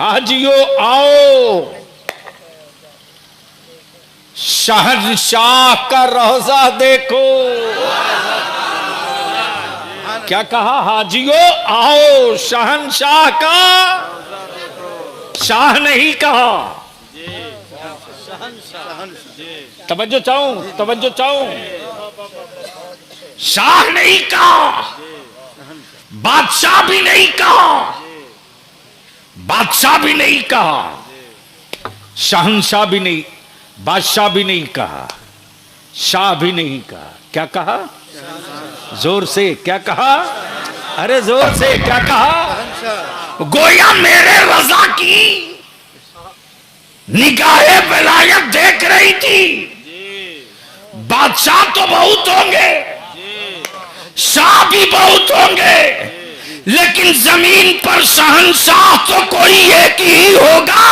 हाजियो आओ, शहंशाह का रोजा देखो। क्या कहा? हाजियो आओ, शहंशाह का, शाह नहीं कहा। तवज्जो चाहूं, तवज्जो चाहूं, शाह नहीं कहा, बादशाह भी नहीं कहा, बादशाह भी नहीं कहा, शहंशाह भी नहीं, बादशाह भी नहीं कहा, शाह भी नहीं कहा। क्या कहा? जोर से क्या कहा? अरे जोर से क्या कहा? गोया मेरे रजा की निगाहे विलायत देख रही थी। बादशाह तो बहुत होंगे, शाह भी बहुत होंगे, लेकिन जमीन पर शहंशाह तो कोई एक ही होगा।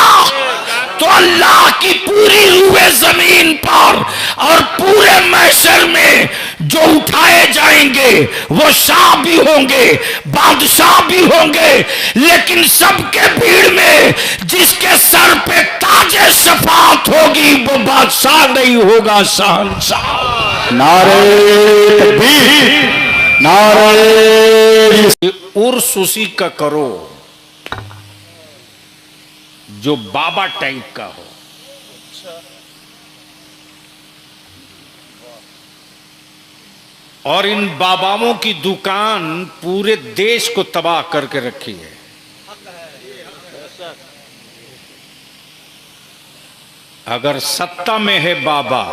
तो अल्लाह की पूरी रूहे जमीन पर और पूरे महशर में जो उठाए जाएंगे वो शाह भी होंगे, बादशाह भी होंगे, लेकिन सबके भीड़ में जिसके सर पे ताजे शफाअत होगी वो बादशाह नहीं होगा, शहंशाह। नारे तकबीर, नारे। उर्स उसी का करो जो बाबा टाइप का हो। और इन बाबाओं की दुकान पूरे देश को तबाह करके रखी है। अगर सत्ता में है बाबा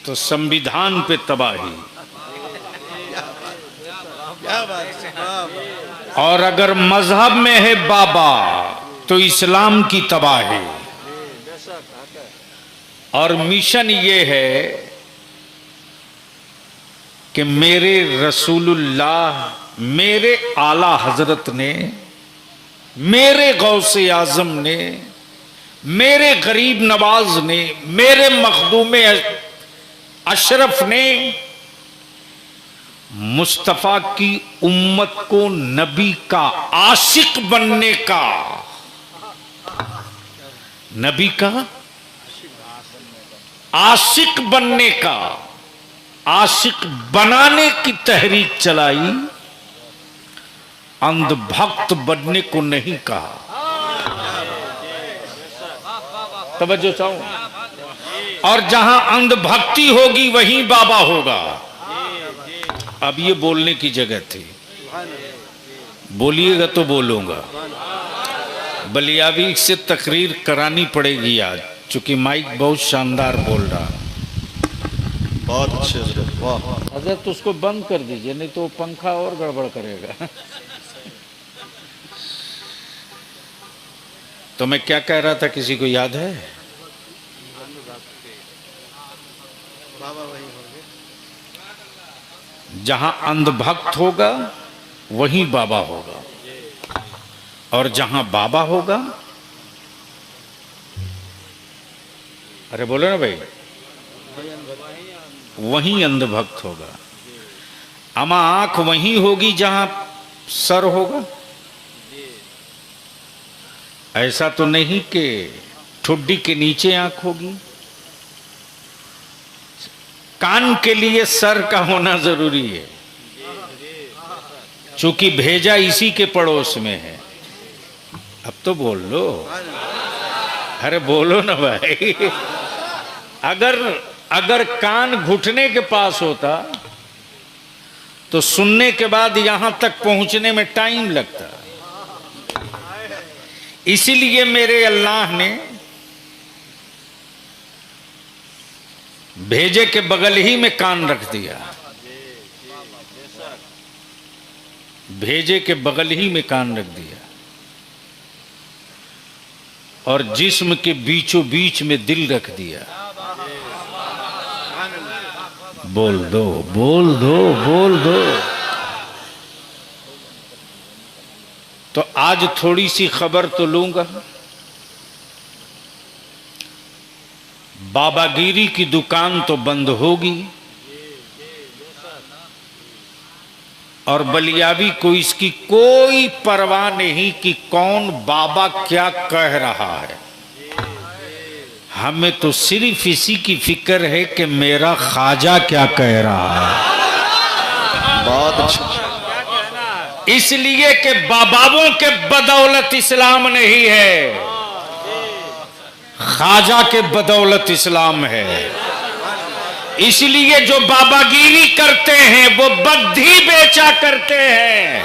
तो संविधान पे तबाही, और अगर मजहब में है बाबा तो इस्लाम की तबाही। और मिशन ये है कि मेरे रसूलुल्लाह, मेरे आला हजरत ने, मेरे गौसे आजम ने, मेरे गरीब नवाज ने, मेरे मखदूम अशरफ ने मुस्तफा की उम्मत को नबी का आशिक बनने का, नबी का आशिक बनने का, आशिक बनाने की तहरीक चलाई, अंधभक्त बनने को नहीं कहा। तवज्जो चाहूं। और जहां अंधभक्ति होगी वहीं बाबा होगा। अब ये बोलने की जगह थी, बोलिएगा तो बोलूंगा। बलियावी से तकरीर करानी पड़ेगी आज, चूंकि माइक बहुत शानदार बोल रहा। बहुत अच्छे से, वाह। हजरत उसको बंद कर दीजिए, नहीं तो पंखा और गड़बड़ करेगा। तो मैं क्या कह रहा था, किसी को याद है? जहां अंधभक्त होगा वहीं बाबा होगा, और जहां बाबा होगा, अरे बोलो ना भाई, वहीं अंधभक्त होगा। अमा आंख वहीं होगी जहां सर होगा। ऐसा तो नहीं कि ठुड्डी के नीचे आंख होगी। कान के लिए सर का होना जरूरी है, चूंकि भेजा इसी के पड़ोस में है। अब तो बोल लो, अरे बोलो ना भाई। अगर कान घुटने के पास होता तो सुनने के बाद यहां तक पहुंचने में टाइम लगता। इसीलिए मेरे अल्लाह ने भेजे के बगल ही में कान रख दिया, भेजे के बगल ही में कान रख दिया, और जिस्म के बीचों बीच में दिल रख दिया। बोल दो, बोल दो, बोल दो। तो आज थोड़ी सी खबर तो लूंगा। बाबागिरी की दुकान तो बंद होगी, और बलियावी को इसकी कोई परवाह नहीं कि कौन बाबा क्या कह रहा है। हमें तो सिर्फ इसी की फिक्र है कि मेरा ख्वाजा क्या कह रहा है। बहुत अच्छा। इसलिए कि बाबाओं के बदौलत इस्लाम नहीं है, ख्वाजा के बदौलत इस्लाम है। इसलिए जो बाबागिरी करते हैं वो बद्धी बेचा करते हैं,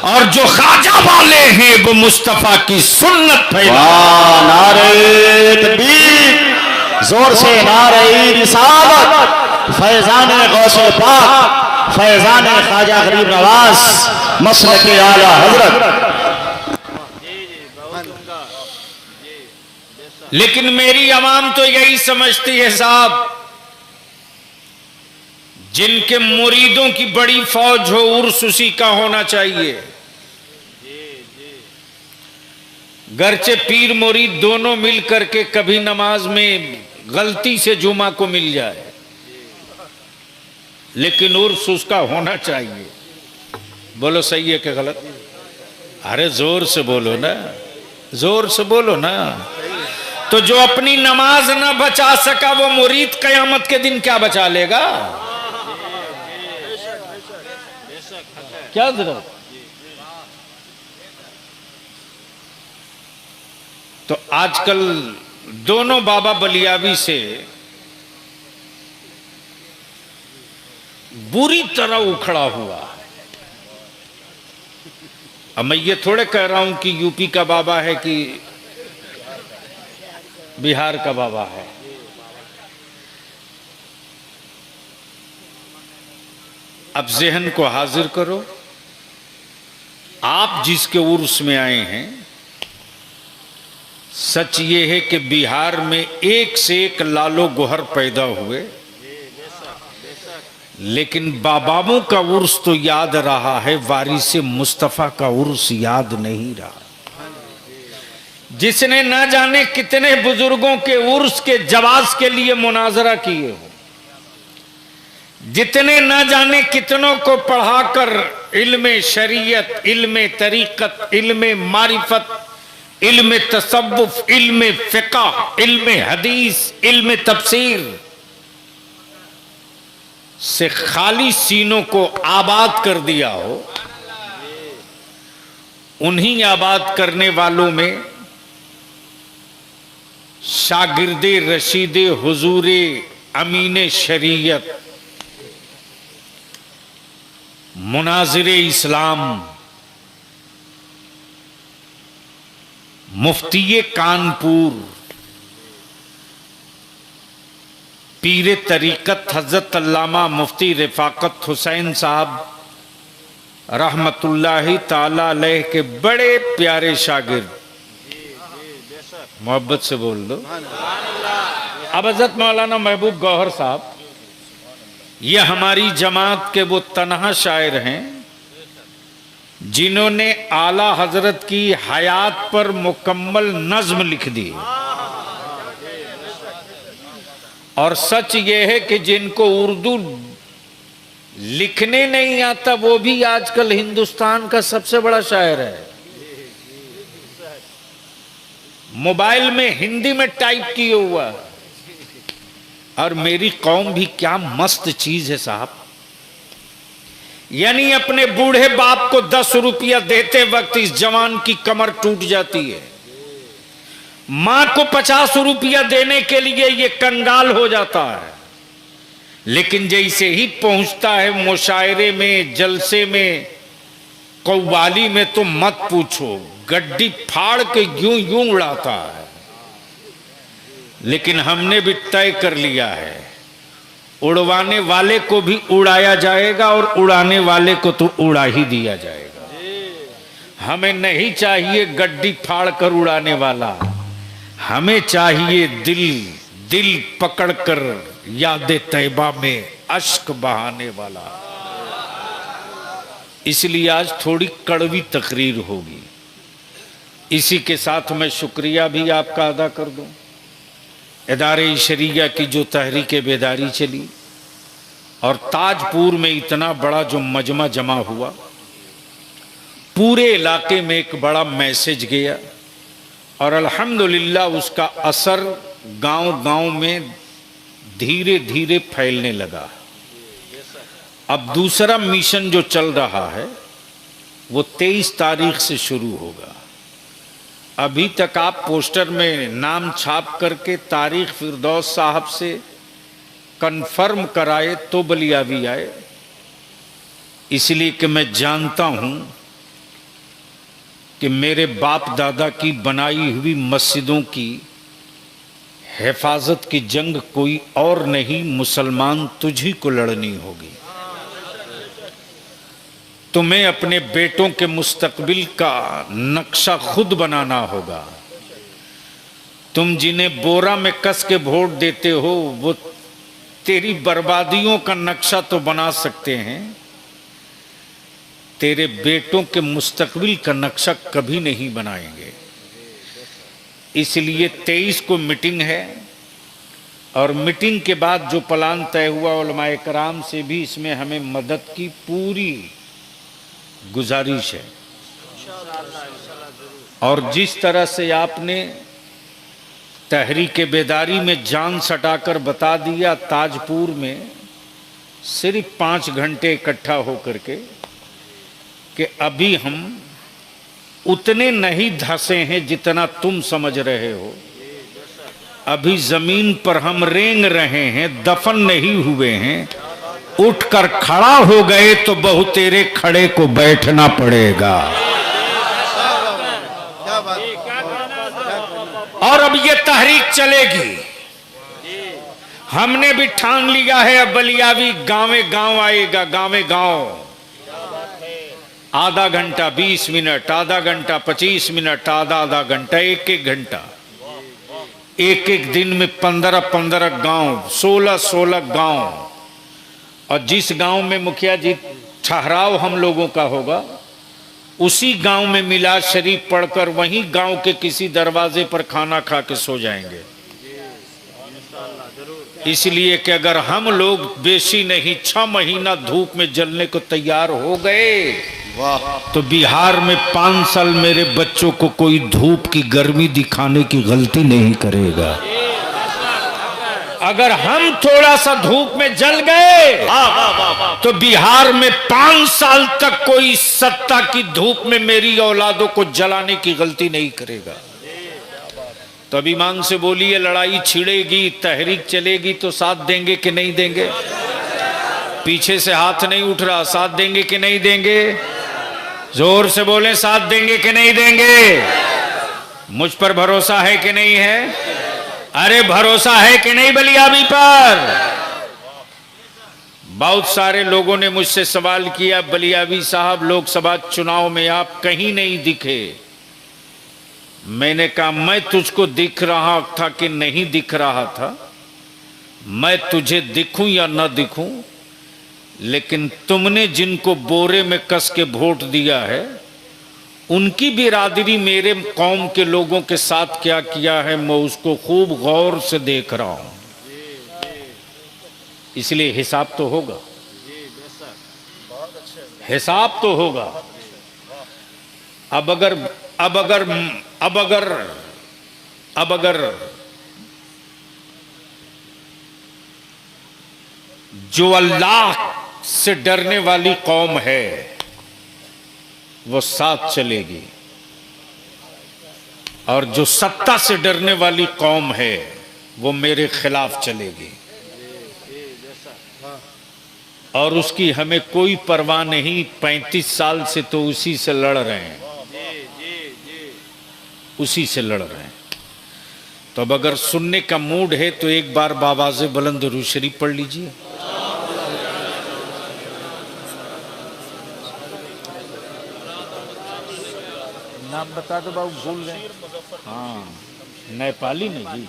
और जो ख्वाजा वाले हैं वो मुस्तफा की सुन्नत फैला। नारे तकबीर, जोर से नारे रिसालत, फैजान गौसे पाक, फैजान ख्वाजा गरीब नवाज, मसलक के आला हजरत। लेकिन मेरी अवाम तो यही समझती है साहब, जिनके मुरीदों की बड़ी फौज हो उर्स उसी का होना चाहिए। गरचे पीर मुरीद दोनों मिल करके कभी नमाज में गलती से जुमा को मिल जाए, लेकिन उर्स उसका होना चाहिए। बोलो सही है कि गलत? अरे जोर से बोलो ना, जोर से बोलो ना। तो जो अपनी नमाज ना बचा सका वो मुरीद कयामत के दिन क्या बचा लेगा? क्या जरूरत? तो आजकल दोनों बाबा बलियावी से बुरी तरह उखड़ा हुआ। अब मैं ये थोड़े कह रहा हूं कि यूपी का बाबा है कि बिहार का बाबा है। अब ज़हन को हाजिर करो, आप जिसके उर्स में आए हैं, सच ये है कि बिहार में एक से एक लालो गोहर पैदा हुए, लेकिन बाबाओं का उर्स तो याद रहा है, वारिसे मुस्तफ़ा का उर्स याद नहीं रहा। जिसने ना जाने कितने बुजुर्गों के उर्स के जवाज के लिए मुनाजरा किए हो, जितने ना जाने कितनों को पढ़ाकर इल्म शरीयत, इल्म तरीक़त, इल्म मारिफत, इल्म तसव्वुफ, इल्म फ़िक़्ह, इल्म हदीस, इल्म तफसीर से खाली सीनों को आबाद कर दिया हो, उन्हीं आबाद करने वालों में शागिर्दे रशीदे हुजूरे अमीने शरीयत, मुनाजिरे इस्लाम, मुफ्ती कानपुर, पीर तरीक़त हज़रत अल्लामा मुफ्ती रिफ़ाक़त हुसैन साहब रहमतुल्लाहि ताला अलैह के बड़े प्यारे शागिर्द, मोहब्बत से बोल दो। अब हज़रत मौलाना महबूब गौहर साहब, ये हमारी जमात के वो तन्हा शायर हैं जिन्होंने आला हजरत की हयात पर मुकम्मल नज्म लिख दी। और सच ये है कि जिनको उर्दू लिखने नहीं आता वो भी आजकल हिंदुस्तान का सबसे बड़ा शायर है। मोबाइल में हिंदी में टाइप किए हुआ। और मेरी कौम भी क्या मस्त चीज है साहब। यानी अपने बूढ़े बाप को 10 रुपया देते वक्त इस जवान की कमर टूट जाती है। मां को 50 रुपया देने के लिए ये कंगाल हो जाता है। लेकिन जैसे ही पहुंचता है मुशायरे में, जलसे में, कव्वाली में, तो मत पूछो, गड्डी फाड़ के यूं यूं उड़ाता है। लेकिन हमने भी तय कर लिया है, उड़वाने वाले को भी उड़ाया जाएगा और उड़ाने वाले को तो उड़ा ही दिया जाएगा। हमें नहीं चाहिए गड्डी फाड़ कर उड़ाने वाला, हमें चाहिए दिल पकड़कर यादे तैबा में अश्क बहाने वाला। इसलिए आज थोड़ी कड़वी तकरीर होगी। इसी के साथ मैं शुक्रिया भी आपका अदा कर दूं। इदारे शरिया की जो तहरीक बेदारी चली और ताजपुर में इतना बड़ा जो मजमा जमा हुआ, पूरे इलाके में एक बड़ा मैसेज गया और अल्हम्दुलिल्लाह उसका असर गांव-गांव में धीरे धीरे फैलने लगा। अब दूसरा मिशन जो चल रहा है वो 23 तारीख से शुरू होगा। अभी तक आप पोस्टर में नाम छाप करके तारीख फिरदौस साहब से कंफर्म कराए तो बलियावी आए, इसलिए कि मैं जानता हूं कि मेरे बाप दादा की बनाई हुई मस्जिदों की हिफाजत की जंग कोई और नहीं, मुसलमान तुझी को लड़नी होगी। तुम्हें अपने बेटों के मुस्तकबिल का नक्शा खुद बनाना होगा। तुम जिन्हें बोरा में कस के वोट देते हो वो तेरी बर्बादियों का नक्शा तो बना सकते हैं, तेरे बेटों के मुस्तकबिल का नक्शा कभी नहीं बनाएंगे। इसलिए 23 को मीटिंग है और मीटिंग के बाद जो प्लान तय हुआ उलमाए कराम से भी इसमें हमें मदद की पूरी गुजारिश है। और जिस तरह से आपने तहरीक बेदारी में जान सटाकर बता दिया, ताजपुर में सिर्फ 5 घंटे इकट्ठा होकर के कि अभी हम उतने नहीं धंसे हैं जितना तुम समझ रहे हो। अभी जमीन पर हम रेंग रहे हैं, दफन नहीं हुए हैं। उठकर खड़ा हो गए तो बहु तेरे खड़े को बैठना पड़ेगा। और अब ये तहरीक चलेगी। हमने भी ठान लिया है अब बलियावी गांवे गांव आएगा, गांवे गांव। आधा घंटा 20 मिनट, आधा घंटा 25 मिनट, आधा घंटा, एक घंटा, एक दिन में 15 गांव, 16 गांव। और जिस गांव में मुखिया जी ठहराव हम लोगों का होगा उसी गांव में मिलाद शरीफ पढ़कर वहीं गांव के किसी दरवाजे पर खाना खा के सो जाएंगे। इसलिए कि अगर हम लोग बेशी नहीं 6 महीना धूप में जलने को तैयार हो गए तो बिहार में 5 साल मेरे बच्चों को कोई धूप की गर्मी दिखाने की गलती नहीं करेगा। अगर हम थोड़ा सा धूप में जल गए तो बिहार में 5 साल तक कोई सत्ता की धूप में मेरी औलादों को जलाने की गलती नहीं करेगा। तो अभिमान से बोलिए, लड़ाई छिड़ेगी, तहरीक चलेगी तो साथ देंगे कि नहीं देंगे? पीछे से हाथ नहीं उठ रहा, साथ देंगे कि नहीं देंगे? जोर से बोलें, साथ देंगे कि नहीं देंगे? मुझ पर भरोसा है कि नहीं है? अरे भरोसा है कि नहीं बलियावी पर? बहुत सारे लोगों ने मुझसे सवाल किया, बलियावी साहब लोकसभा चुनाव में आप कहीं नहीं दिखे। मैंने कहा मैं तुझको दिख रहा था कि नहीं दिख रहा था, मैं तुझे दिखूं या न दिखूं, लेकिन तुमने जिनको बोरे में कस के वोट दिया है उनकी बिरादरी मेरे कौम के लोगों के साथ क्या किया है मैं उसको खूब गौर से देख रहा हूं। इसलिए हिसाब तो होगा, हिसाब तो होगा। अब अगर जो अल्लाह से डरने वाली कौम है वो साथ चलेगी और जो सत्ता से डरने वाली कौम है वो मेरे खिलाफ चलेगी। और उसकी हमें कोई परवाह नहीं। 35 साल से तो उसी से लड़ रहे हैं, उसी से लड़ रहे हैं। तो अब अगर सुनने का मूड है तो एक बार बावाज़े बुलंद दुरूद शरीफ पढ़ लीजिए। नाम बता दो बाबू, भूल गए। हाँ, नेपाली में जी।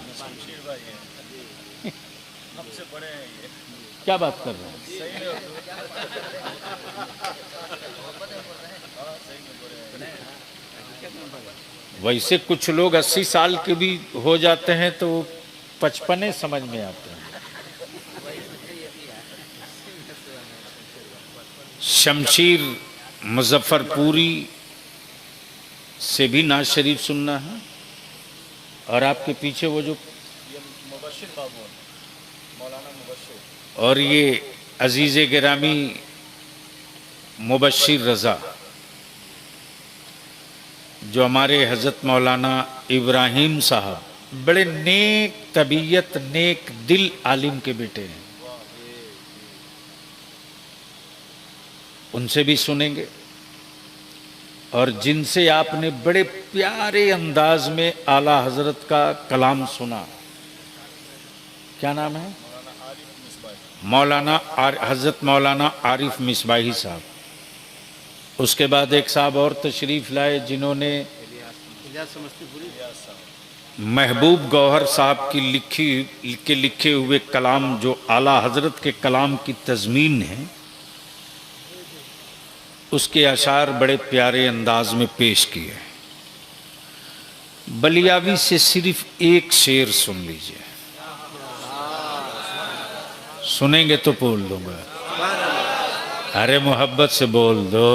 क्या बात कर रहे हैं? वैसे कुछ लोग 80 साल के भी हो जाते हैं तो 55 समझ में आते हैं। शमशीर मुजफ्फरपुरी से भी नाज शरीफ सुनना है। और आपके पीछे वो जो मुबश्शिर बाबू मौलाना मुबश्शिर, और ये अजीज़ गिरामी मुबश्शिर रज़ा जो हमारे हज़रत मौलाना इब्राहिम साहब बड़े नेक तबीयत नेक दिल आलिम के बेटे हैं, उनसे भी सुनेंगे। और जिनसे आपने बड़े प्यारे अंदाज में आला हजरत का कलाम सुना, क्या नाम है? हजरत मौलाना आरिफ मिसबाही साहब। उसके बाद एक साहब और तशरीफ लाए जिन्होंने महबूब गौहर साहब की लिखे हुए कलाम जो आला हजरत के कलाम की तज़मीन है, उसके अशार बड़े प्यारे अंदाज में पेश किए। बलियावी से सिर्फ एक शेर सुन लीजिए, सुनेंगे तो बोल दूंगा। अरे मोहब्बत से बोल दो,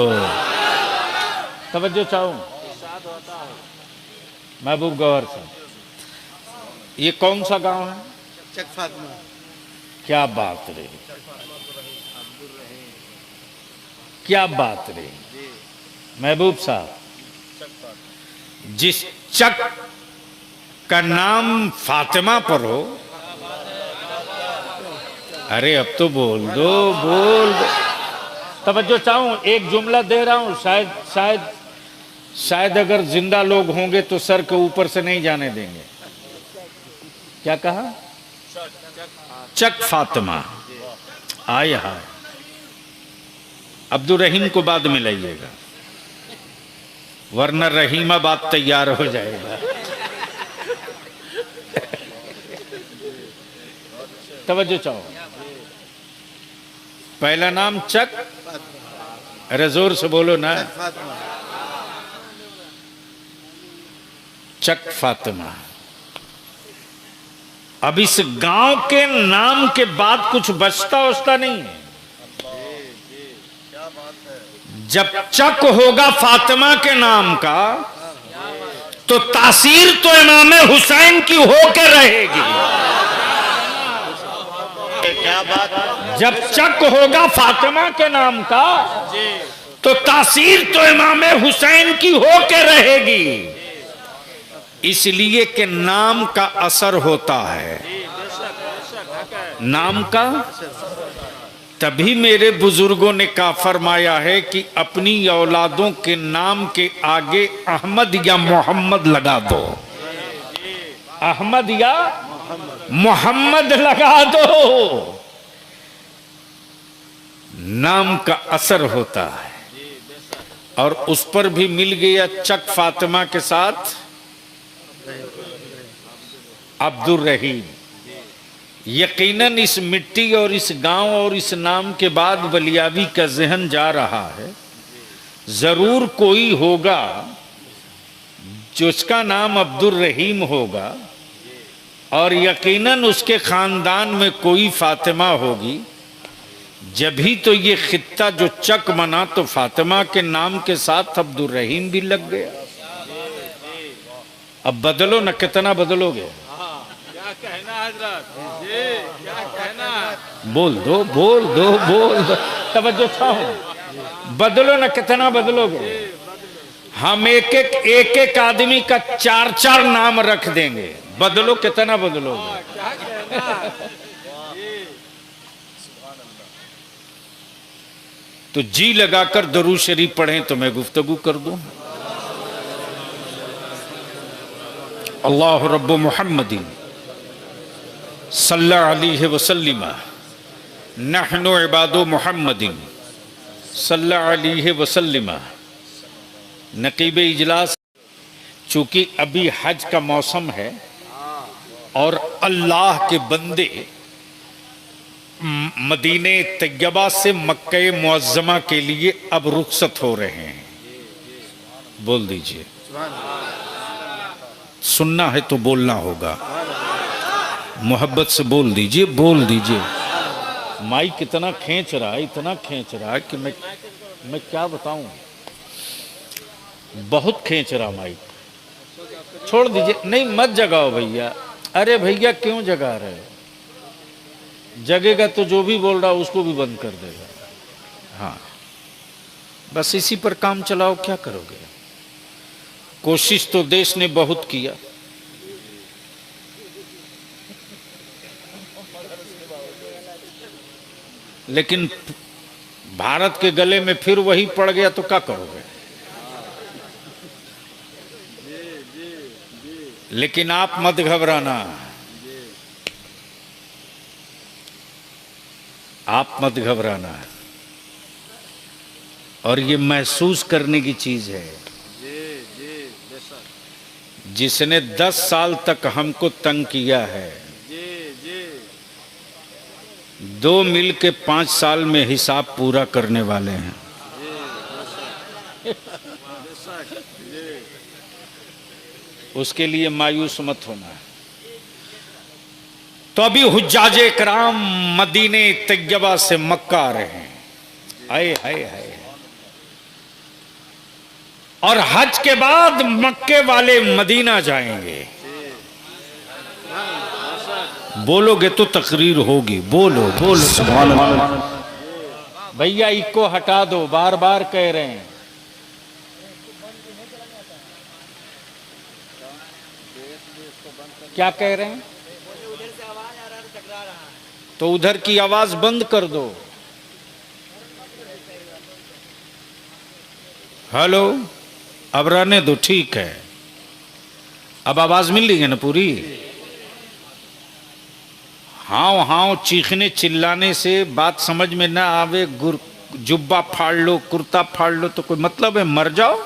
तवज्जो चाहूं। महबूब गौहर साहब, ये कौन सा गांव है? चक फातिमा। क्या बात रे, क्या बात रे महबूब साहब, जिस चक का नाम फातिमा पर हो, अरे अब तो बोल दो, बोल दो। तवज्जो चाहूं, एक जुमला दे रहा हूं, शायद अगर जिंदा लोग होंगे तो सर के ऊपर से नहीं जाने देंगे। क्या कहा? चक फातिमा। आय हाय, अब्दुल रहीम को बाद में लाइएगा, वरना रहीमाबाद तैयार हो जाएगा। तवज्जो चाहो, पहला नाम चक, अरे जोर से बोलो ना, चक फातिमा। अब इस गांव के नाम के बाद कुछ बचता नहीं है। जब चक होगा फातिमा के नाम का, तो तासीर तो इमाम हुसैन की होकर रहेगी। क्या बात? जब चक होगा फातिमा के नाम का, तो तासीर तो इमाम हुसैन की होकर रहेगी। इसलिए कि नाम का असर होता है, नाम का। तभी मेरे बुजुर्गों ने कहा, फरमाया है कि अपनी औलादों के नाम के आगे अहमद या मोहम्मद लगा दो, अहमद या मोहम्मद लगा दो। नाम का असर होता है। और उस पर भी मिल गया चक फातिमा के साथ अब्दुल रहीम। यकीनन इस मिट्टी और इस गांव और इस नाम के बाद बलियावी का जहन जा रहा है, जरूर कोई होगा जिसका नाम अब्दुल रहीम होगा, और यकीनन उसके खानदान में कोई फातिमा होगी। जब ही तो ये खित्ता जो चक बना, तो फातिमा के नाम के साथ अब्दुल रहीम भी लग गया। अब बदलो न, कितना बदलोगे? कहना हजरत जी, क्या कहना? बोल दो, बोल दो, बोल दो। तवज्जो चाहो, बदलो ना, कितना बदलोगे? हम एक एक आदमी का 4 नाम रख देंगे, बदलो, कितना बदलोगे? तो जी लगाकर दरूद शरीफ पढ़ें तो मैं गुफ्तगू कर दूं। अल्लाह रब्बु मुहम्मदिन सल्लल्लाहु अलैहि वसल्लम, नहनु इबादु मुहम्मदिन सल्लल्लाहु अलैहि वसल्लम। नकीब इजलास, चूँकि अभी हज का मौसम है और अल्लाह के बंदे मदीने तैयबा से मक्के मुअज्जमा के लिए अब रुखसत हो रहे हैं। बोल दीजिए, सुनना है तो बोलना होगा, मोहब्बत से बोल दीजिए, बोल दीजिए। माई कितना खींच रहा है, इतना खींच रहा है कि मैं क्या बताऊं, बहुत खींच रहा माई। छोड़ दीजिए, नहीं मत जगाओ भैया। अरे भैया क्यों जगा रहे हो? जगेगा तो जो भी बोल रहा उसको भी बंद कर देगा। हाँ, बस इसी पर काम चलाओ, क्या करोगे। कोशिश तो देश ने बहुत किया, लेकिन भारत के गले में फिर वही पड़ गया तो क्या करोगे। लेकिन आप मत घबराना, आप मत घबराना। और ये महसूस करने की चीज है, जिसने 10 साल तक हमको तंग किया है, 2 मिल के 5 साल में हिसाब पूरा करने वाले हैं। उसके लिए मायूस मत होना। तो अभी हुज्जाजे कराम मदीने तैयबा से मक्का आ रहे हैं। आए हाय हाय। और हज के बाद मक्के वाले मदीना जाएंगे। बोलोगे तो तकरीर होगी। बोलो बोलो सुभान अल्लाह। भैया इको हटा दो, बार बार कह रहे हैं। क्या कह रहे हैं? तो उधर की आवाज बंद कर दो। हेलो, अब रहने दो, ठीक है। अब आवाज मिल रही है ना पूरी? हाव हाव चीखने चिल्लाने से बात समझ में ना आवे, जुब्बा फाड़ लो, कुर्ता फाड़ लो तो कोई मतलब है? मर जाओ,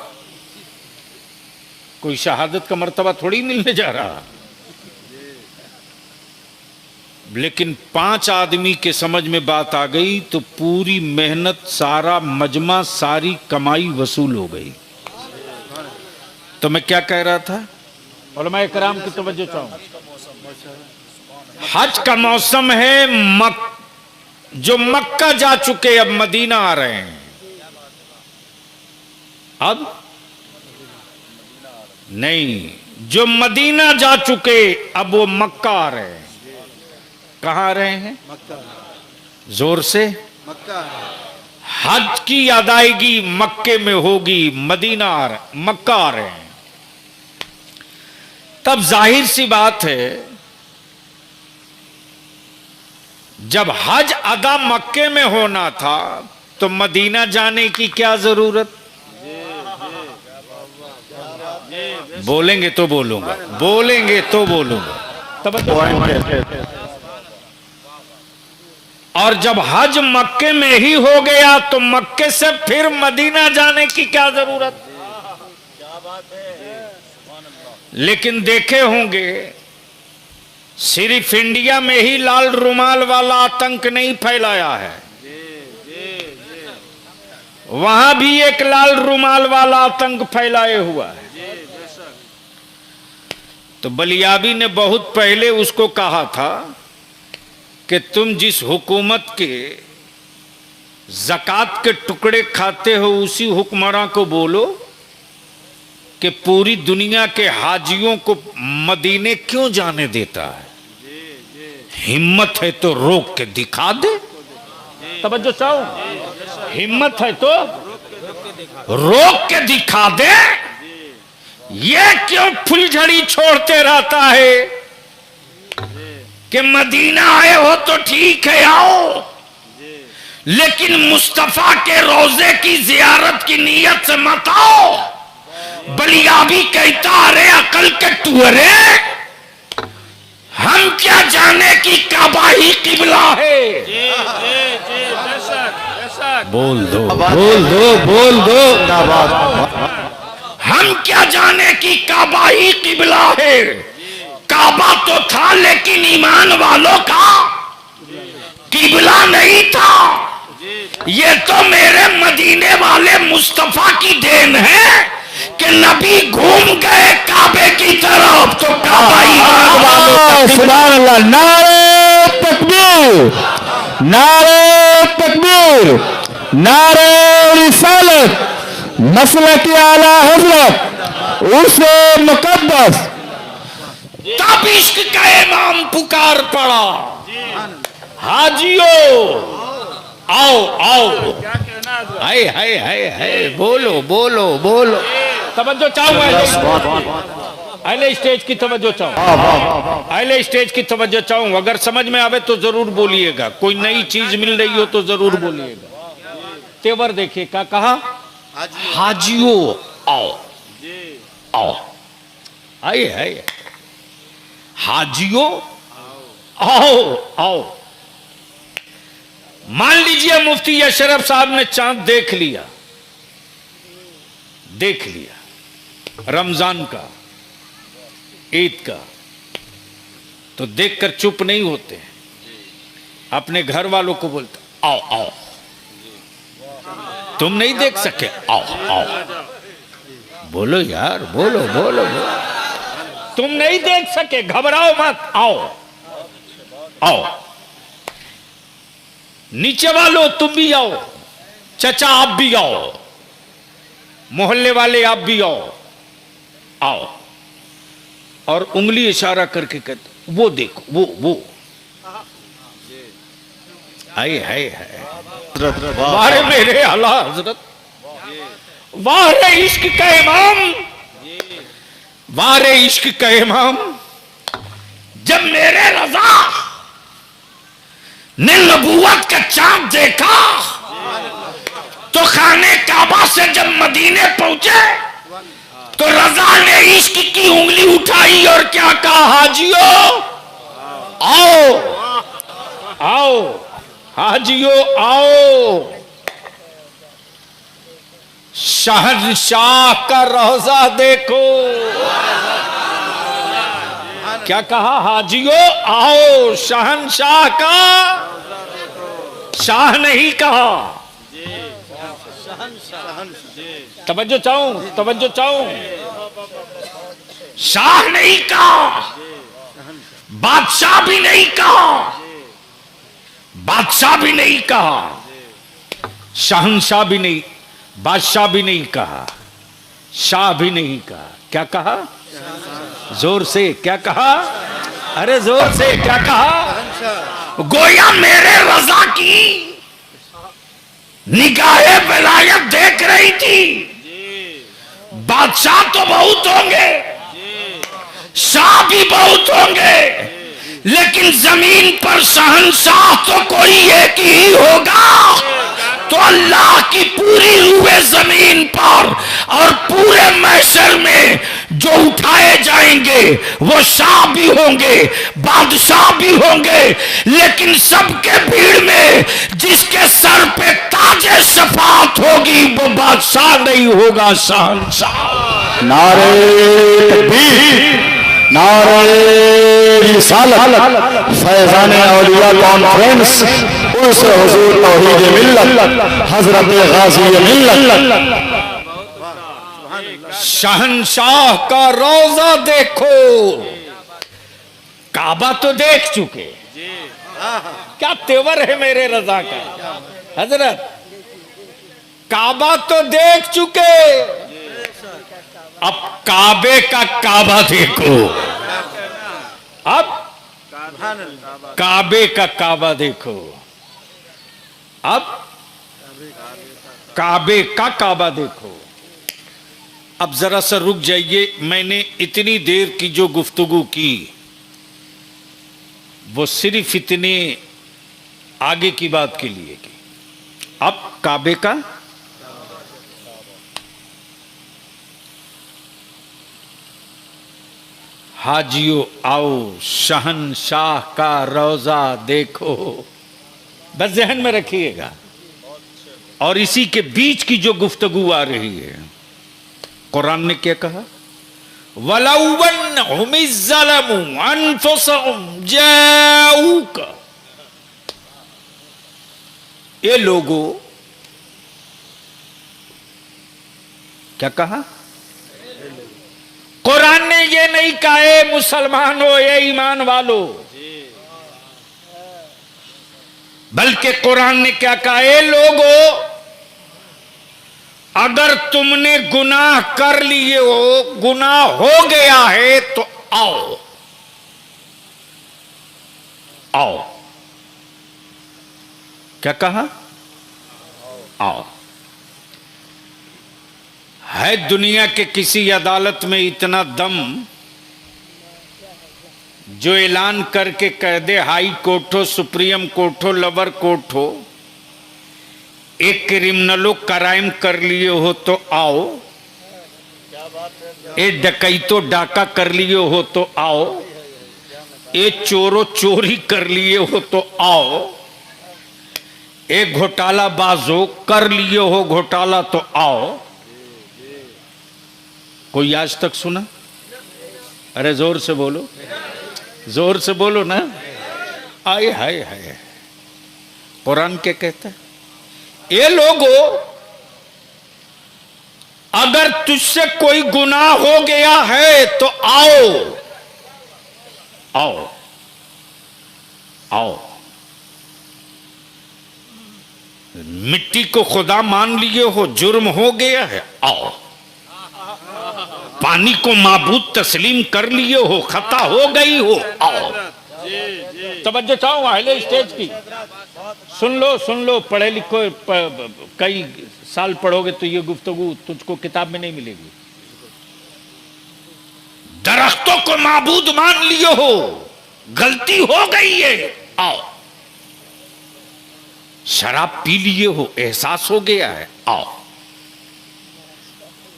कोई शहादत का मर्तबा थोड़ी मिलने जा रहा। लेकिन 5 आदमी के समझ में बात आ गई तो पूरी मेहनत, सारा मजमा, सारी कमाई वसूल हो गई। तो मैं क्या कह रहा था? उलमा इकराम की तवज्जो चाहूं। हज का मौसम है, जो मक्का जा चुके अब मदीना आ रहे हैं। अब नहीं, जो मदीना जा चुके अब वो मक्का आ रहे हैं। कहां आ रहे हैं? मक्का। जोर से। मक्का। हज की अदायगी मक्के में होगी, मदीना आ रहे, मक्का आ रहे हैं। तब जाहिर सी बात है, जब हज अदा मक्के में होना था तो मदीना जाने की क्या जरूरत? बोलेंगे तो बोलूंगा, बोलेंगे तो बोलूंगा। तब और जब हज मक्के में ही हो गया तो मक्के से फिर मदीना जाने की क्या जरूरत? क्या बात है। लेकिन देखे होंगे, सिर्फ इंडिया में ही लाल रुमाल वाला आतंक नहीं फैलाया है, वहां भी एक लाल रुमाल वाला आतंक फैलाए हुआ है। तो बलियाबी ने बहुत पहले उसको कहा था कि तुम जिस हुकूमत के ज़कात के टुकड़े खाते हो, उसी हुक्मरां को बोलो कि पूरी दुनिया के हाजियों को मदीने क्यों जाने देता है। हिम्मत है तो रोक के दिखा दे। तवज्जो चाहो, हिम्मत है तो रोक के दिखा दे। ये क्यों फुलझड़ी छोड़ते रहता है कि मदीना आए हो तो ठीक है, आओ, लेकिन मुस्तफा के रोजे की जियारत की नीयत से मत आओ। बलियाबी कहता, अरे अकल के टुअरे, हम क्या जाने कि काबा ही किबला है। बोल दो, बोल दो, बोल दो। हम क्या जाने कि काबा ही किबला है। काबा तो था लेकिन ईमान वालों का किबला नहीं था। ये तो मेरे मदीने वाले मुस्तफा की देन है कि नबी घूम गए काबे की तरफ तो काबा ईमान वालों का। सुभान अल्लाह, नारे तकबीर, नारे तकबीर, नारे रिसालत, मसलक आला हजरत उर्से मुकद्दस। तब इश्क का इमाम पुकार पड़ा, हाजियो आओ आओ। हाय हाय हाय हाय, बोलो बोलो बोलो। तवज्जो चाहूंगा, अहले स्टेज की तवज्जो चाहूं, अहले स्टेज की तवज्जो चाहूं। अगर समझ में आवे तो जरूर बोलिएगा, कोई नई चीज मिल रही हो तो जरूर बोलिएगा। तेवर देखिए क्या कहा, हाजियो आओ आओ। आए हाय, हाजियो आओ आओ। मान लीजिए मुफ्ती अशरफ साहब ने चांद देख लिया, देख लिया रमजान का, ईद का, तो देखकर चुप नहीं होते, अपने घर वालों को बोलते आओ आओ। तुम नहीं देख सके, आओ आओ। बोलो यार, बोलो बोलो बोलो। तुम नहीं देख सके, घबराओ मत, आओ आओ। नीचे वालों तुम भी आओ, चचा आप भी आओ, मोहल्ले वाले आप भी आओ आओ। और उंगली इशारा करके कहते वो देखो, वो हाय हाय हाय। वाह मेरे आला हजरत, वाह रे इश्क का इमाम, वाह रे इश्क का इमाम। जब मेरे रजा ने नबूवत का चांद देखा तो खाने काबा से जब मदीने पहुंचे तो रजा ने इश्क की उंगली उठाई और क्या कहा, हाजियो आओ आओ, हाजियो आओ। शहंशाह का रोजा देखो, क्या कहा, हाजियो आओ। शहंशाह का, शाह नहीं कहा। तवज्जो चाहूं, तवज्जो चाहूं। शाह नहीं कहा, बादशाह भी नहीं कहा, बादशाह भी नहीं कहा, शहंशाह भी नहीं, बादशाह भी नहीं कहा, शाह भी नहीं कहा। क्या कहा, जोर से क्या कहा, अरे जोर से क्या कहा। गोया मेरे रजा की निगाहे विलायत देख रही थी। बादशाह तो बहुत होंगे, शाह भी बहुत होंगे, लेकिन जमीन पर शहंशाह तो कोई एक ही होगा। तो अल्लाह की पूरी रूहे जमीन पर और पूरे महशर में जो उठाए जाएंगे वो शाह भी होंगे, बादशाह भी होंगे, लेकिन सबके भीड़ में जिसके सर पे ताजे शफाअत होगी वो बादशाह नहीं होगा, शहंशाह। नारे तकबीर, नारे रिसालत, फैजान औलिया कॉन्फ्रेंस, उस हुजूर तौहीद मिल्लत, हजरत गाजी मिल्लत। शहंशाह का रोजा देखो, काबा तो देख चुके, क्या तेवर है मेरे रजा का हजरत। काबा तो देख चुके, अब काबे का काबा देखो, अब काबे का काबा देखो, अब काबे का काबा देखो। अब जरा सा रुक जाइए, मैंने इतनी देर की जो गुफ्तगू की वो सिर्फ इतने आगे की बात के लिए की। अब काबे का, हाजियो आओ, शहंशाह का रोजा देखो, बस जहन में रखिएगा। और इसी के बीच की जो गुफ्तगू आ रही है, कुरान ने क्या कहा, वलौवन हुमिज़्ज़लमु अनफुसहुम जाऊका। ये लोगों, क्या कहा, कुरान ने ये नहीं कहा ए मुसलमान हो, ये ईमान वालो, बल्कि कुरान ने क्या कहा, ए लोगों, अगर तुमने गुनाह कर लिए हो, गुनाह हो गया है, तो आओ आओ। क्या कहा? आओ। है दुनिया के किसी अदालत में इतना दम जो ऐलान करके कह दे, हाई कोर्ट हो, सुप्रीम कोर्ट हो, लोअर कोर्ट हो, एक क्रिमिनलों क्राइम कर लिए हो तो आओ, एक डकैतो डाका कर लिए हो तो आओ, एक चोरों चोरी कर लिए हो तो आओ, एक घोटाला बाजो कर लिए हो घोटाला तो आओ। कोई आज तक सुना? अरे जोर से बोलो, जोर से बोलो ना। आए हाय हाय, कुरान क्या कहता है? ये लोगों, अगर तुझसे कोई गुनाह हो गया है तो आओ आओ आओ। मिट्टी को खुदा मान लिए हो, जुर्म हो गया है, आओ। पानी को माबूद तस्लीम कर लिए हो, खता हो गई हो, आओ। तवज्जो चाहो अहले स्टेज की, सुन लो, पढ़े लिखो, कई साल पढ़ोगे तो ये गुफ्तगू तुझको किताब में नहीं मिलेगी। दरख्तों को माबूद मान लिए हो, गलती हो गई है, आओ। शराब पी लिए हो, एहसास हो गया है, आओ।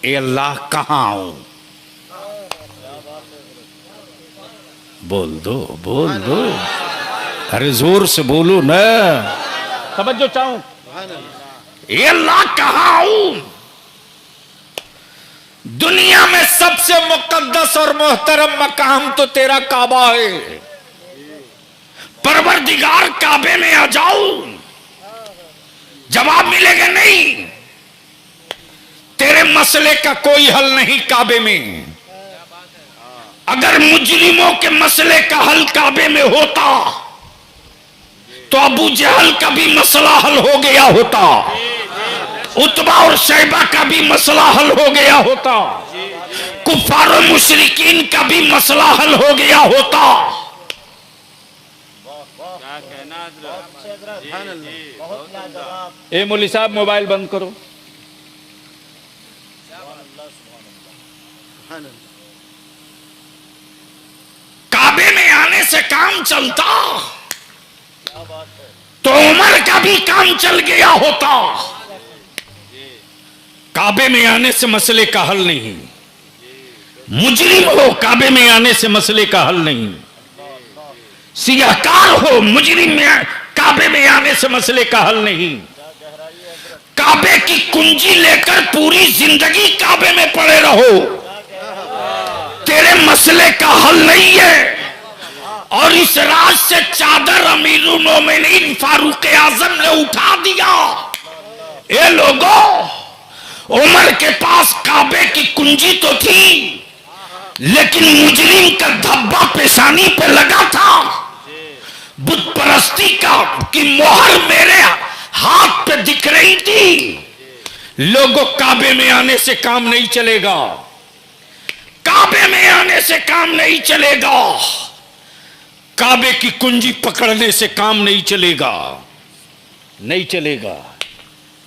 ए अल्लाह कहां आऊं? बोल दो, बोल दो, अरे जोर से बोलो ना, समझो चाहूं। ए अल्लाह कहां आऊं? दुनिया में सबसे मुकद्दस और मोहतरम मकाम तो तेरा काबा है। परवरदिगार, काबे में आ जाऊं? जवाब मिलेगा नहीं। तेरे मसले का कोई हल नहीं काबे में। अगर मुजरिमों के मसले का हल काबे में होता तो अबू जहल का भी मसला हल हो गया होता, उतबा और शैबा का भी मसला हल हो गया होता, कुफार और मुशरिकीन का भी मसला हल हो गया होता। ए मौलवी साहब, मोबाइल बंद करो। काबे में आने से काम चलता तो उमर का भी काम चल गया होता। काबे में आने से मसले का हल नहीं। मुजरिम हो, काबे में आने से मसले का हल नहीं। सियाहकार हो, मुजरिम में काबे में आने से मसले का हल नहीं। काबे की कुंजी लेकर पूरी जिंदगी काबे में पड़े रहो, तेरे मसले का हल नहीं है। और इस राज से चादर अमीरुल मोमिनीन फारूक आजम ने उठा दिया। ये लोगों, उमर के पास काबे की कुंजी तो थी, लेकिन मुजरिम का धब्बा पेशानी पे लगा था। बुत परस्ती की मोहर मेरे हाथ पे दिख रही थी। लोगों, काबे में आने से काम नहीं चलेगा, काबे में आने से काम नहीं चलेगा, काबे की कुंजी पकड़ने से काम नहीं चलेगा, नहीं चलेगा,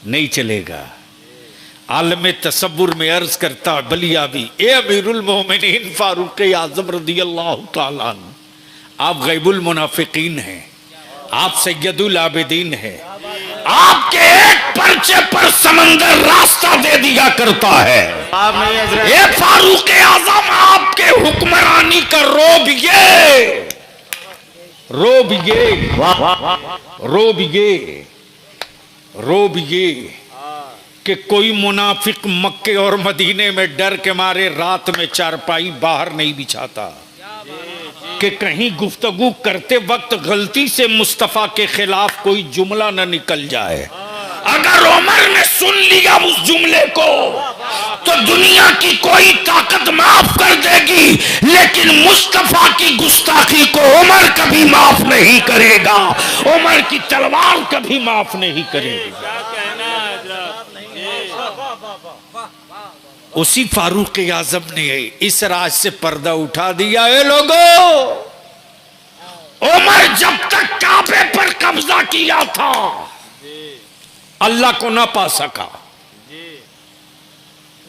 नहीं चलेगा। आलम तसव्वुर में अर्ज करता बलियाबी, ए अमीरुल मोमिनीन फारूक आजम रदियल्लाहु ताला अन्हु, आप गैबुल मुनाफिकीन हैं, आप सैयदुल आबिदीन हैं। आपके एक पर्चे पर समंदर रास्ता दे दिया करता है। ये फारूक आजम, आपके हुक्मरानी का रोब ये रोब ये कि कोई मुनाफिक मक्के और मदीने में डर के मारे रात में चारपाई बाहर नहीं बिछाता कि कहीं गुफ्तगू करते वक्त गलती से मुस्तफा के खिलाफ कोई जुमला न निकल जाए। अगर उमर ने सुन लिया उस जुमले को तो दुनिया की कोई ताकत माफ कर देगी, लेकिन मुस्तफा की गुस्ताखी को उमर कभी माफ नहीं करेगा, उमर की तलवार कभी माफ नहीं करेगी। उसी फारूक आजम ने इस राज से पर्दा उठा दिया। ए लोगों, उमर जब तक काबे पर कब्जा किया था अल्लाह को ना पा सका।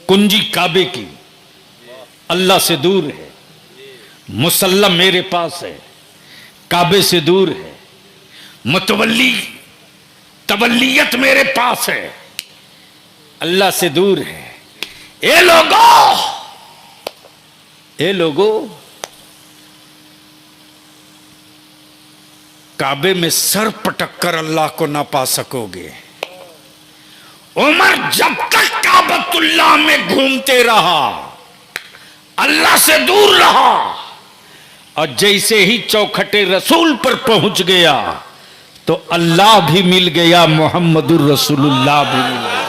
कुंजी काबे की अल्लाह से दूर है, मुसल्ला मेरे पास है, काबे से दूर है, मुतवल्ली तवल्लियत मेरे पास है, अल्लाह से दूर है। ए लोगों, काबे में सर पटक कर अल्लाह को ना पा सकोगे। उमर जब तक काबतुल्लाह में घूमते रहा अल्लाह से दूर रहा, और जैसे ही चौखटे रसूल पर पहुंच गया तो अल्लाह भी मिल गया, मोहम्मदुर रसूलुल्लाह भी मिल गया।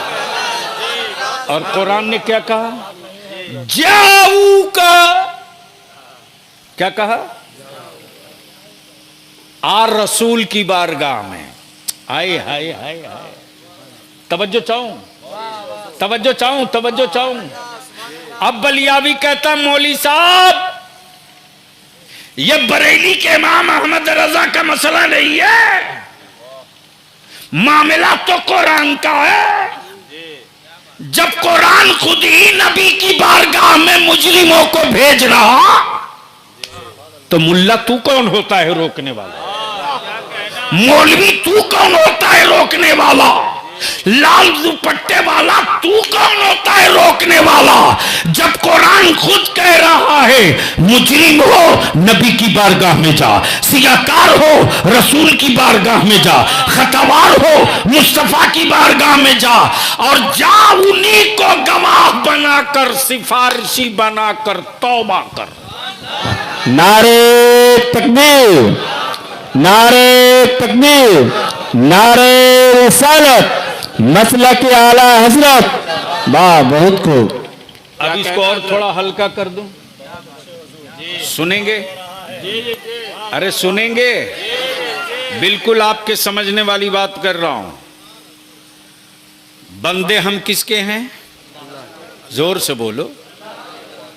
और कुरान ने क्या कहा? जाऊ का क्या कहा? आ रसूल की बारगाह में। हाय हाय हाय हाय, तवज्जो चाहूं। अब बलियावी कहता, मौली साहब ये बरेली के इमाम अहमद रजा का मसला नहीं है, मामला तो कुरान का है। जब कुरान खुद ही नबी की बारगाह में मुजरिमों को भेज रहा तो मुल्ला तू कौन होता है रोकने वाला? मौलवी तू कौन होता है रोकने वाला? लाल दुपट्टे वाला तू कौन होता है रोकने वाला? जब कुरान खुद कह रहा है मुजरिम हो नबी की बारगाह में जा, सियाकार हो रसूल की बारगाह में जा, खतावार हो मुस्तफा की बारगाह में जा, और जा उन्हीं को गवाह बनाकर सिफारिशी बनाकर तौबा कर। नारे तकबीर, नारे तकबीर, नारे रिसालत, मसलक आला हजरत। वाह, बहुत खूब। अब इसको और थोड़ा हल्का कर दूं, सुनेंगे? अरे सुनेंगे? बिल्कुल आपके समझने वाली बात कर रहा हूं। बंदे हम किसके हैं? जोर से बोलो,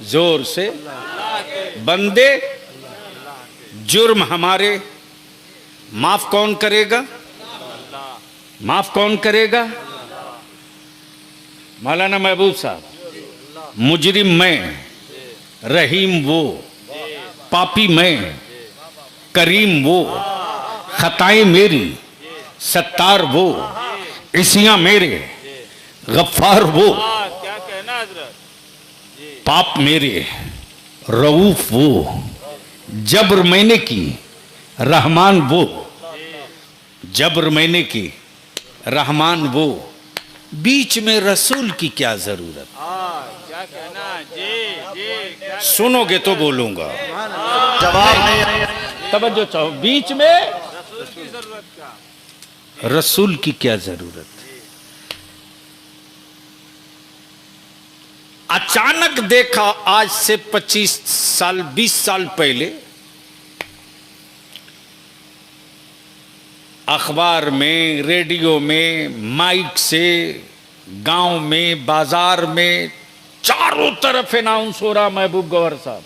जोर से। बंदे जुर्म हमारे, माफ कौन करेगा? माफ कौन करेगा? मौलाना महबूब साहब, मुजरिम मैं, रहीम वो, पापी मैं, करीम वो, खताएं मेरी, सत्तार वो, इसियां मेरे, गफ्फार वो, पाप मेरे, रऊफ वो, जब्र मैंने की, रहमान वो, जब्र मैंने की, रहमान वो, बीच में रसूल की क्या जरूरत? क्या कहना? जी, सुनोगे तो बोलूंगा, जवाब नहीं। तवज्जो चाहो। बीच में रसूल की क्या जरूरत? अचानक देखा आज से 25 साल 20 साल पहले अखबार में, रेडियो में, माइक से, गांव में, बाजार में, चारों तरफ अनाउंस हो रहा, महबूब गौहर साहब,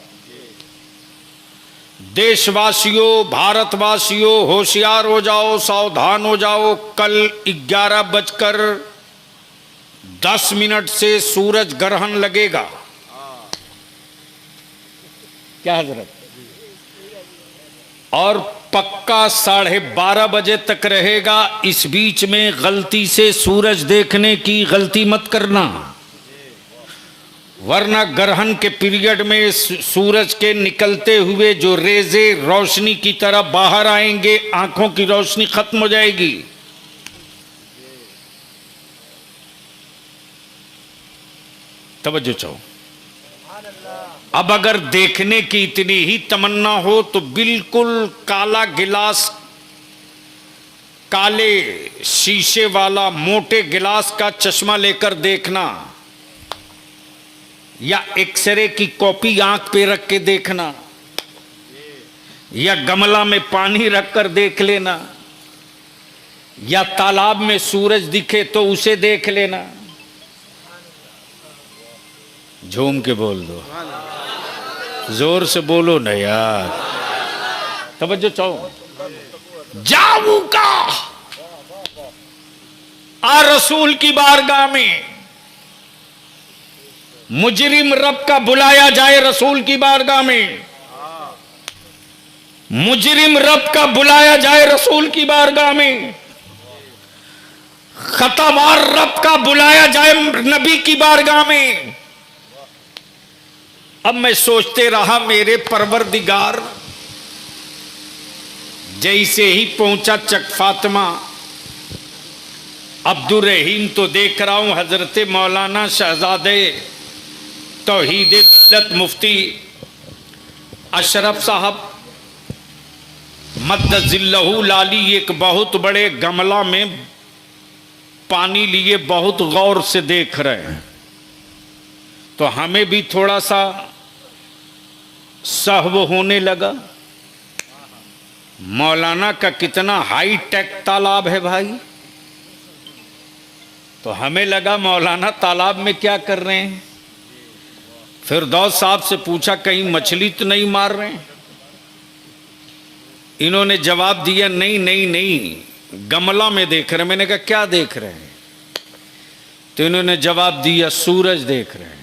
देशवासियों, भारतवासियों होशियार हो जाओ, सावधान हो जाओ, कल 11:10 से सूरज ग्रहण लगेगा। क्या हजरत? और पक्का 12:30 बजे तक रहेगा। इस बीच में गलती से सूरज देखने की गलती मत करना, वरना ग्रहण के पीरियड में सूरज के निकलते हुए जो रेजे रोशनी की तरह बाहर आएंगे, आंखों की रोशनी खत्म हो जाएगी। तवज्जो चाहो। अब अगर देखने की इतनी ही तमन्ना हो तो बिल्कुल काला गिलास काले शीशे वाला मोटे गिलास का चश्मा लेकर देखना, या एक्सरे की कॉपी आंख पे रख के देखना, या गमला में पानी रखकर देख लेना, या तालाब में सूरज दिखे तो उसे देख लेना। झूम के बोल दो, जोर से बोलो ना यार, तवज्जो चाहो। जाऊंगा आ रसूल की बारगाह में, मुजरिम रब का बुलाया जाए रसूल की बारगाह में, मुजरिम रब का बुलाया जाए रसूल की बारगाह में, खतावार रब का बुलाया जाए नबी की बारगाह में। अब मैं सोचते रहा मेरे परवरदिगार, जैसे ही पहुंचा चक फातिमा, अब्दुल रहीम तो देख रहा हूं हजरत मौलाना शहजादे तौहीद मिल्लत मुफ्ती अशरफ साहब मद्दजिल्लहु लाली एक बहुत बड़े गमला में पानी लिए बहुत गौर से देख रहे हैं। तो हमें भी थोड़ा सा सहव होने लगा, मौलाना का कितना हाई टेक तालाब है भाई। तो हमें लगा मौलाना तालाब में क्या कर रहे हैं। फिरदौस साहब से पूछा कहीं मछली तो नहीं मार रहे हैं। इन्होंने जवाब दिया नहीं नहीं नहीं, गमला में देख रहे हैं। मैंने कहा क्या देख रहे हैं? तो इन्होंने जवाब दिया सूरज देख रहे हैं।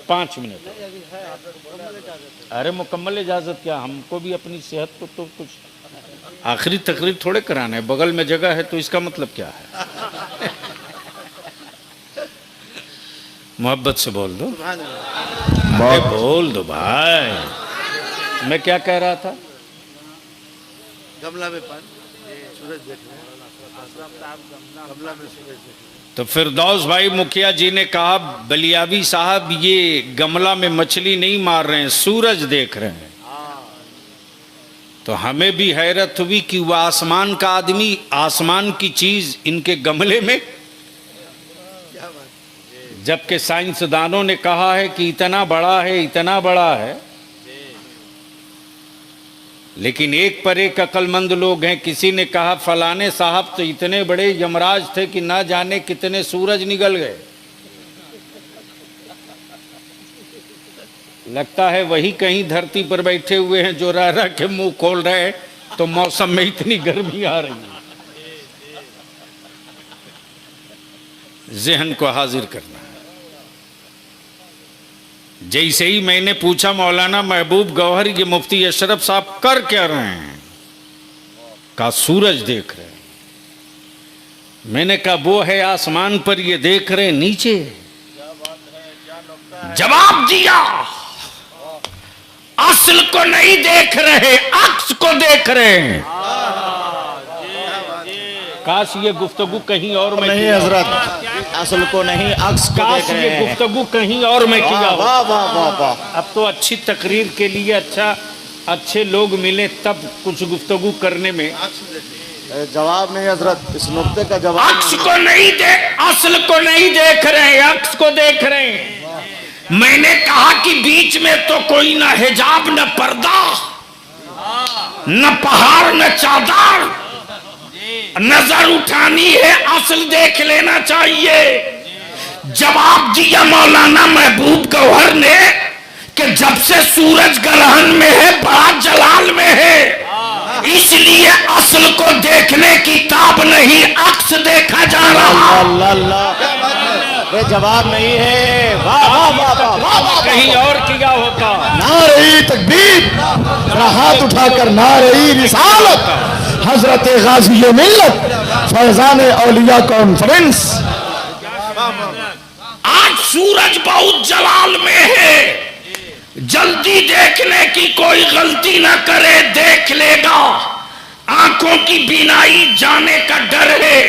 5 मिनट। अरे मुकम्मल इजाजत क्या, हमको भी अपनी सेहत को तो कुछ आखिरी तकरीर थोड़े कराना है। बगल में जगह है तो इसका मतलब क्या है? मोहब्बत से बोल दो, बोल दो भाई। मैं क्या कह रहा था? गमला में पानी, सूरज देख रहे हैं, गमला में सूरज देख रहे हैं। तो फिरदौस भाई मुखिया जी ने कहा बलियावी साहब ये गमला में मछली नहीं मार रहे हैं, सूरज देख रहे हैं। तो हमें भी हैरत हुई कि वह आसमान का आदमी, आसमान की चीज इनके गमले में, जबकि साइंसदानों ने कहा है कि इतना बड़ा है, इतना बड़ा है। लेकिन एक पर एक अक्लमंद लोग हैं। किसी ने कहा फलाने साहब तो इतने बड़े यमराज थे कि ना जाने कितने सूरज निकल गए। लगता है वही कहीं धरती पर बैठे हुए हैं जो रह रह के मुंह खोल रहे हैं तो मौसम में इतनी गर्मी आ रही है। ज़हन को हाजिर करना। जैसे ही मैंने पूछा मौलाना महबूब गौहर ये मुफ्ती अशरफ साहब कर क्या रहे हैं? कहा सूरज देख रहे हैं। मैंने कहा वो है आसमान पर, ये देख रहे हैं नीचे। जवाब दिया असल को नहीं देख रहे, अक्स को देख रहे हैं। काश ये गुफ्तगू कहीं और में नहीं हजरत, असल को नहीं अक्स को काश देख रहे ये हैं। गुफ्तगू कहीं और में किया हो। वाह वाह वाह वाह। अब तो अच्छी तकरीर के लिए अच्छे लोग मिले तब कुछ गुफ्तगू करने में। जवाब नहीं हजरत, इस नुक्ते का जवाब अक्स को नहीं देख, असल को नहीं देख रहे, अक्स को देख रहे हैं। मैंने कहा कि बीच में तो कोई ना हिजाब, न पर्दा, न पहाड़, न चादर, नजर उठानी है, असल देख लेना चाहिए। जवाब दिया मौलाना महबूब गौहर ने कि जब से सूरज ग्रहण में है, बड़ा जलाल में है, इसलिए असल को देखने की ताब नहीं, अक्स देखा जा रहा। ये जवाब नहीं है। वाह वाह वाह वाह वाह। कहीं और किया होता। नारे तकबीर, हाथ उठाकर नारे रिसालत, हजरत गाजी मिल्लत, फैजान औलिया कॉन्फ्रेंस। आज सूरज बहुत जलाल में है, जल्दी देखने की कोई गलती ना करे, देख लेगा। आंखों की बीनाई जाने का डर है,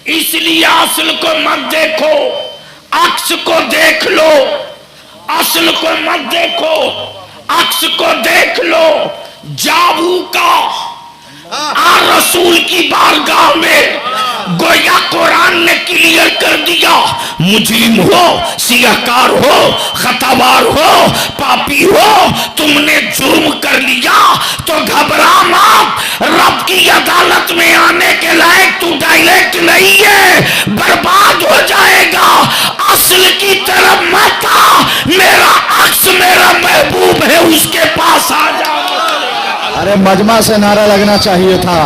इसलिए असल को मत देखो, अक्स को देख लो। असल को मत देखो, अक्स को देख लो। जाबू का आ रसूल की बारगाह में गोया कुरान ने क्लियर कर दिया, मुजरिम हो, सियाहकार हो, खतावार हो, पापी हो, तुमने जुर्म कर लिया तो घबरा मत, रब की अदालत में आने के लायक तू डायरेक्ट नहीं है, बर्बाद हो जाएगा। असल की तरफ मत आ, मेरा अक्स मेरा महबूब है, उसके पास आ जा। अरे मजमा से नारा लगना चाहिए था।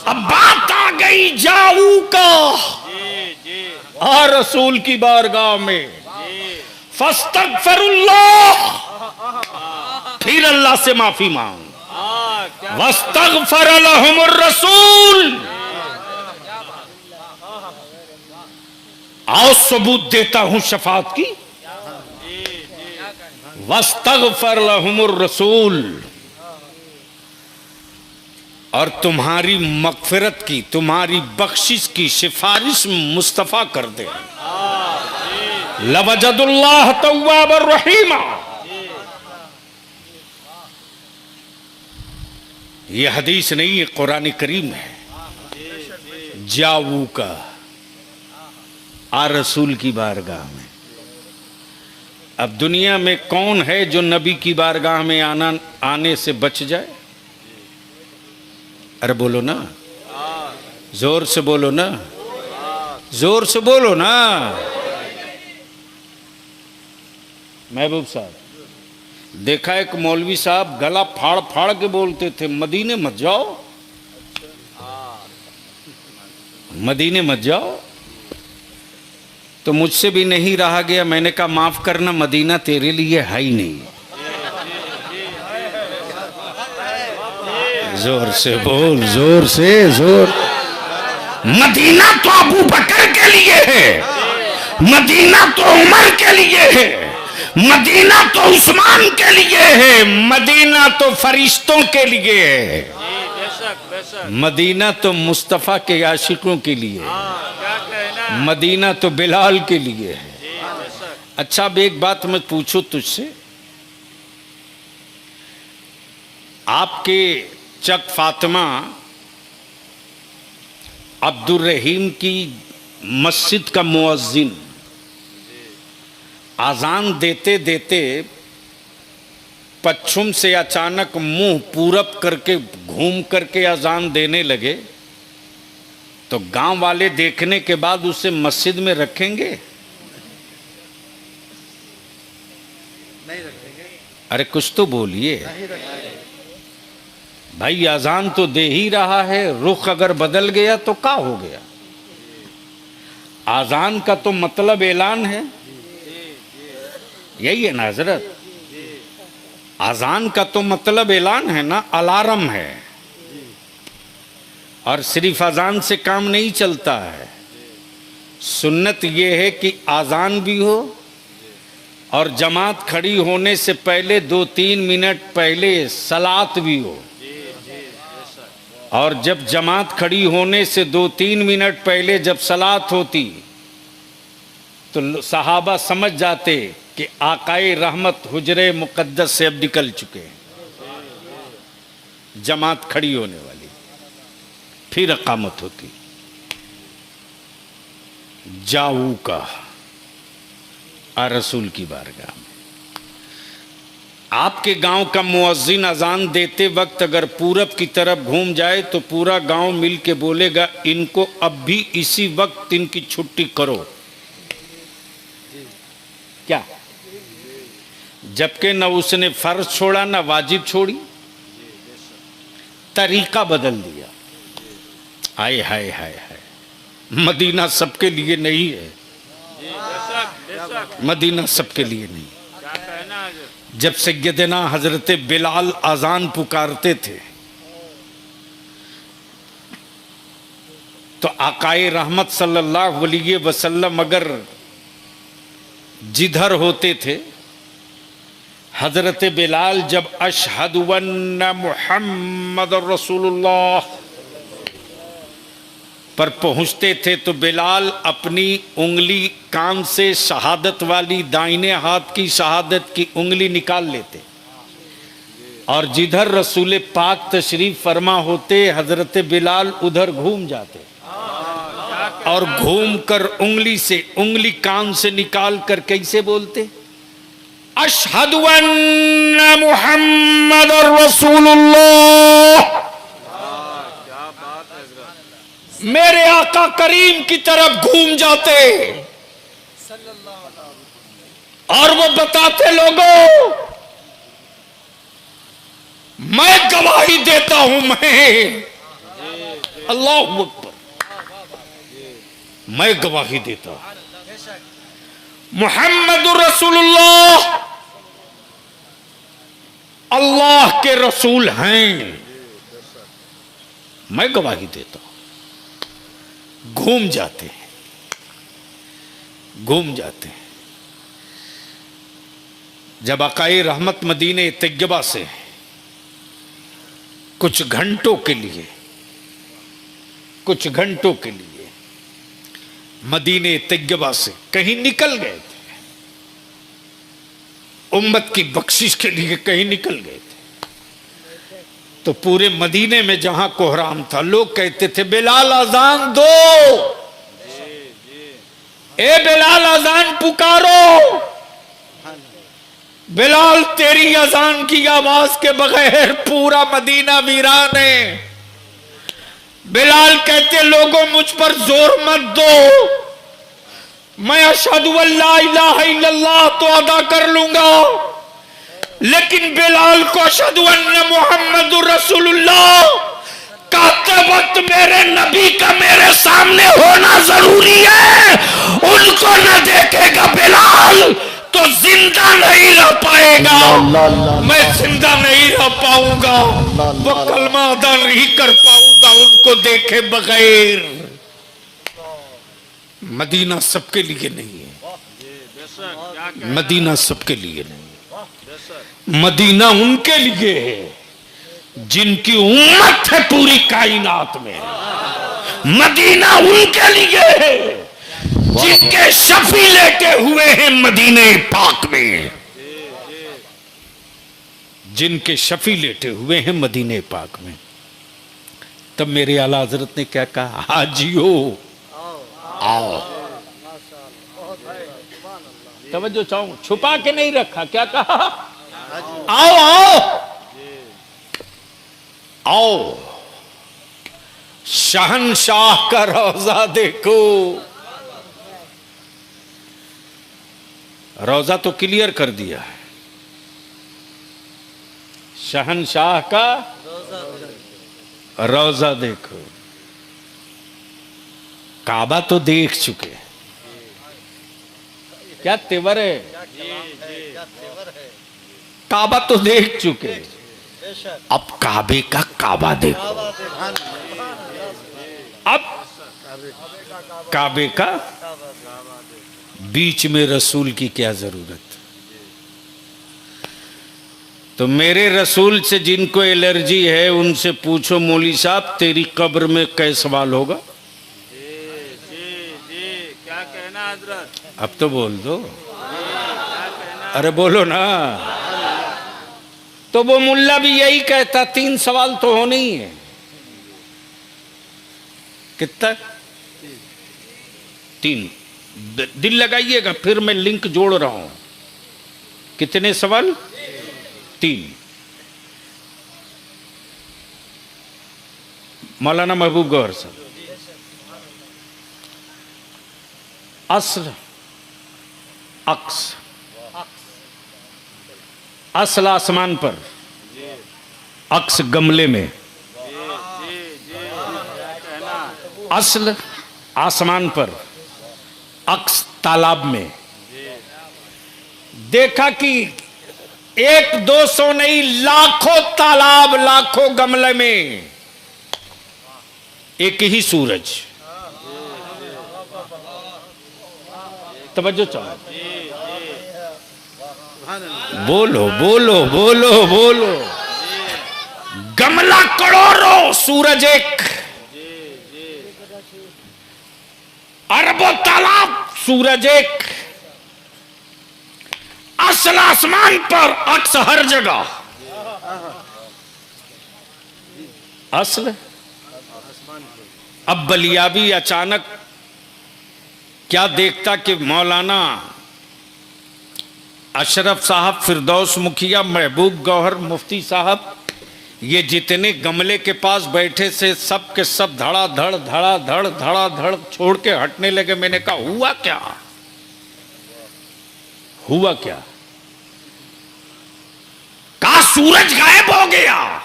अब बात आ गई जाऊ का आ रसूल की बारगाह में, फस्तगफिरुल्लाह, फिर अल्लाह से माफी मांग, वस्तगफर लहुमुर रसूल। आओ सबूत देता हूं शफाअत की, वस्तगफर लहुमुर रसूल, और तुम्हारी मगफिरत की, तुम्हारी बख्शिश की सिफारिश मुस्तफा कर दे। लवजदुल्लाह तव्वाबर रहीमा। यह हदीस नहीं है, कुरान करीम है। जाऊ का आ रसूल की बारगाह में। अब दुनिया में कौन है जो नबी की बारगाह में आने से बच जाए? अरे बोलो ना, जोर से बोलो ना, जोर से बोलो ना। महबूब साहब, देखा एक मौलवी साहब गला फाड़ फाड़ के बोलते थे, मदीने मत जाओ, मदीने मत जाओ। तो मुझसे भी नहीं रहा गया, मैंने कहा माफ करना, मदीना तेरे लिए है ही नहीं। जोर से बोल, जोर से जोर। मदीना तो अबू बकर के लिए है, मदीना तो उमर के लिए है, मदीना तो उस्मान के लिए है, मदीना तो फरिश्तों के लिए है, मदीना तो मुस्तफा के आशिकों के लिए है, मदीना तो बिलाल के लिए है। अच्छा, अब एक बात मैं पूछूं तुझसे, आपके चक फातिमा अब्दुल रहीम की मस्जिद का मुअज्जिन आजान देते देते पश्चिम से अचानक मुंह पूरब करके घूम करके आजान देने लगे, तो गांव वाले देखने के बाद उसे मस्जिद में रखेंगे? नहीं रखेंगे। अरे कुछ तो बोलिए भाई, अजान तो दे ही रहा है, रुख अगर बदल गया तो क्या हो गया? आजान का तो मतलब ऐलान है, यही है ना हजरत? आजान का तो मतलब ऐलान है ना, अलार्म है। और सिर्फ अजान से काम नहीं चलता है, सुन्नत यह है कि आजान भी हो और जमात खड़ी होने से पहले 2-3 मिनट पहले सलात भी हो। और जब जमात खड़ी होने से 2-3 मिनट पहले जब सलात होती तो सहाबा समझ जाते कि आकाए रहमत हुजरे मुकद्दस से अब निकल चुके हैं, जमात खड़ी होने वाली, फिर अकामत होती। जाऊ का आ रसूल की बारगाह में। आपके गांव का मुअज्जिन अजान देते वक्त अगर पूरब की तरफ घूम जाए तो पूरा गांव मिल के बोलेगा, इनको अब भी इसी वक्त इनकी छुट्टी करो। क्या? जबकि न उसने फर्ज छोड़ा न वाजिब छोड़ी, तरीका बदल दिया। हाय हाय हाय हाय, मदीना सबके लिए नहीं है, मदीना सबके लिए नहीं। जब सैयदना हजरत बिलाल अजान पुकारते थे तो आकाए रहमत सल्लल्लाहु अलैहि वसल्लम अगर जिधर होते थे, हजरत बिलाल जब अशहदु अन्ना मुहम्मद रसूलुल्लाह पर पहुंचते थे तो बिलाल अपनी उंगली कान से शहादत वाली दाहिने हाथ की शहादत की उंगली निकाल लेते और जिधर रसूल पाक तशरीफ फरमा होते हजरत बिलाल उधर घूम जाते और घूमकर उंगली कान से निकाल कर कैसे बोलते, अशहदु अन्ना मुहम्मद रसूलुल्लाह। मेरे आका करीम की तरफ घूम जाते और वो बताते, लोगों मैं गवाही देता हूं, मैं अल्लाहु अकबर, मैं गवाही देता हूं मुहम्मदुर रसूलुल्लाह अल्लाह के रसूल हैं, मैं गवाही देता हूं। घूम जाते हैं, घूम जाते हैं। जब आकाए रहमत मदीने तैयबा से कुछ घंटों के लिए मदीने तैयबा से कहीं निकल गए थे, उम्मत की बख्शिश के लिए कहीं निकल गए थे, तो पूरे मदीने में जहां कोहराम था लोग कहते थे, बिलाल अजान दो, ए बिलाल अजान पुकारो। बिलाल तेरी अजान की आवाज के बगैर पूरा मदीना वीरान है। बिलाल कहते, लोगों मुझ पर जोर मत दो, मैं अशहदु अल्ला इलाहा इल्लल्लाह तो अदा कर लूंगा, लेकिन बिलाल को अशहदु अन्ना मुहम्मदुर रसूलुल्लाह कहते वक्त मेरे नबी का मेरे सामने होना जरूरी है। उनको न देखेगा बिलाल तो जिंदा नहीं रह पाएगा, मैं जिंदा नहीं रह पाऊंगा, वो कलमा अदा नहीं कर पाऊंगा उनको देखे बगैर। मदीना सबके लिए नहीं है, मदीना सबके लिए नहीं, मदीना उनके लिए है जिनकी उम्मत है पूरी कायनात में। मदीना उनके लिए है जिनके शफी लेटे हुए हैं मदीने पाक में, जिनके शफी लेटे हुए हैं मदीने पाक में। तब मेरे आला हजरत ने क्या कहा, हाजियो आओ। तवज्जो चाहूं, छुपा के नहीं रखा, क्या कहा, आओ आओ आओ, शहनशाह का रोजा देखो। रोजा तो क्लियर कर दिया है, शहनशाह का रोजा देखो। काबा तो देख चुके, क्या तेवर है, काबा तो देख चुके, अब काबे का काबा देखो। अब काबे का बीच में रसूल की क्या जरूरत। तो मेरे रसूल से जिनको एलर्जी है उनसे पूछो, मौली साहब तेरी कब्र में कै सवाल होगा। क्या कहना हजरत, अब तो बोल दो, अरे बोलो ना। तो वो मुल्ला भी यही कहता, 3 सवाल तो होने ही है। कितना, 3। दिल लगाइएगा, फिर मैं लिंक जोड़ रहा हूं। कितने सवाल, 3। मौलाना महबूब गौहर साहब, अस्ल अक्स, असल आसमान पर, अक्स गमले में, असल आसमान पर, अक्स तालाब में। देखा कि एक 200 नहीं, लाखों तालाब, लाखों गमले में एक ही सूरज। तवज्जो चाहो, बोलो बोलो बोलो बोलो। गमला करोड़ों, सूरज एक। अरबों तालाब, सूरज एक। असल आसमान पर, अक्स हर जगह। असल। अब बलियाबी अचानक क्या देखता कि मौलाना अशरफ साहब, फिरदौस मुखिया, महबूब गौहर मुफ्ती साहब, ये जितने गमले के पास बैठे से सब के सब धड़ाधड़ धड़ाधड़ धड़ाधड़ छोड़ के हटने लगे। मैंने कहा हुआ क्या, हुआ क्या? कहा सूरज गायब हो गया।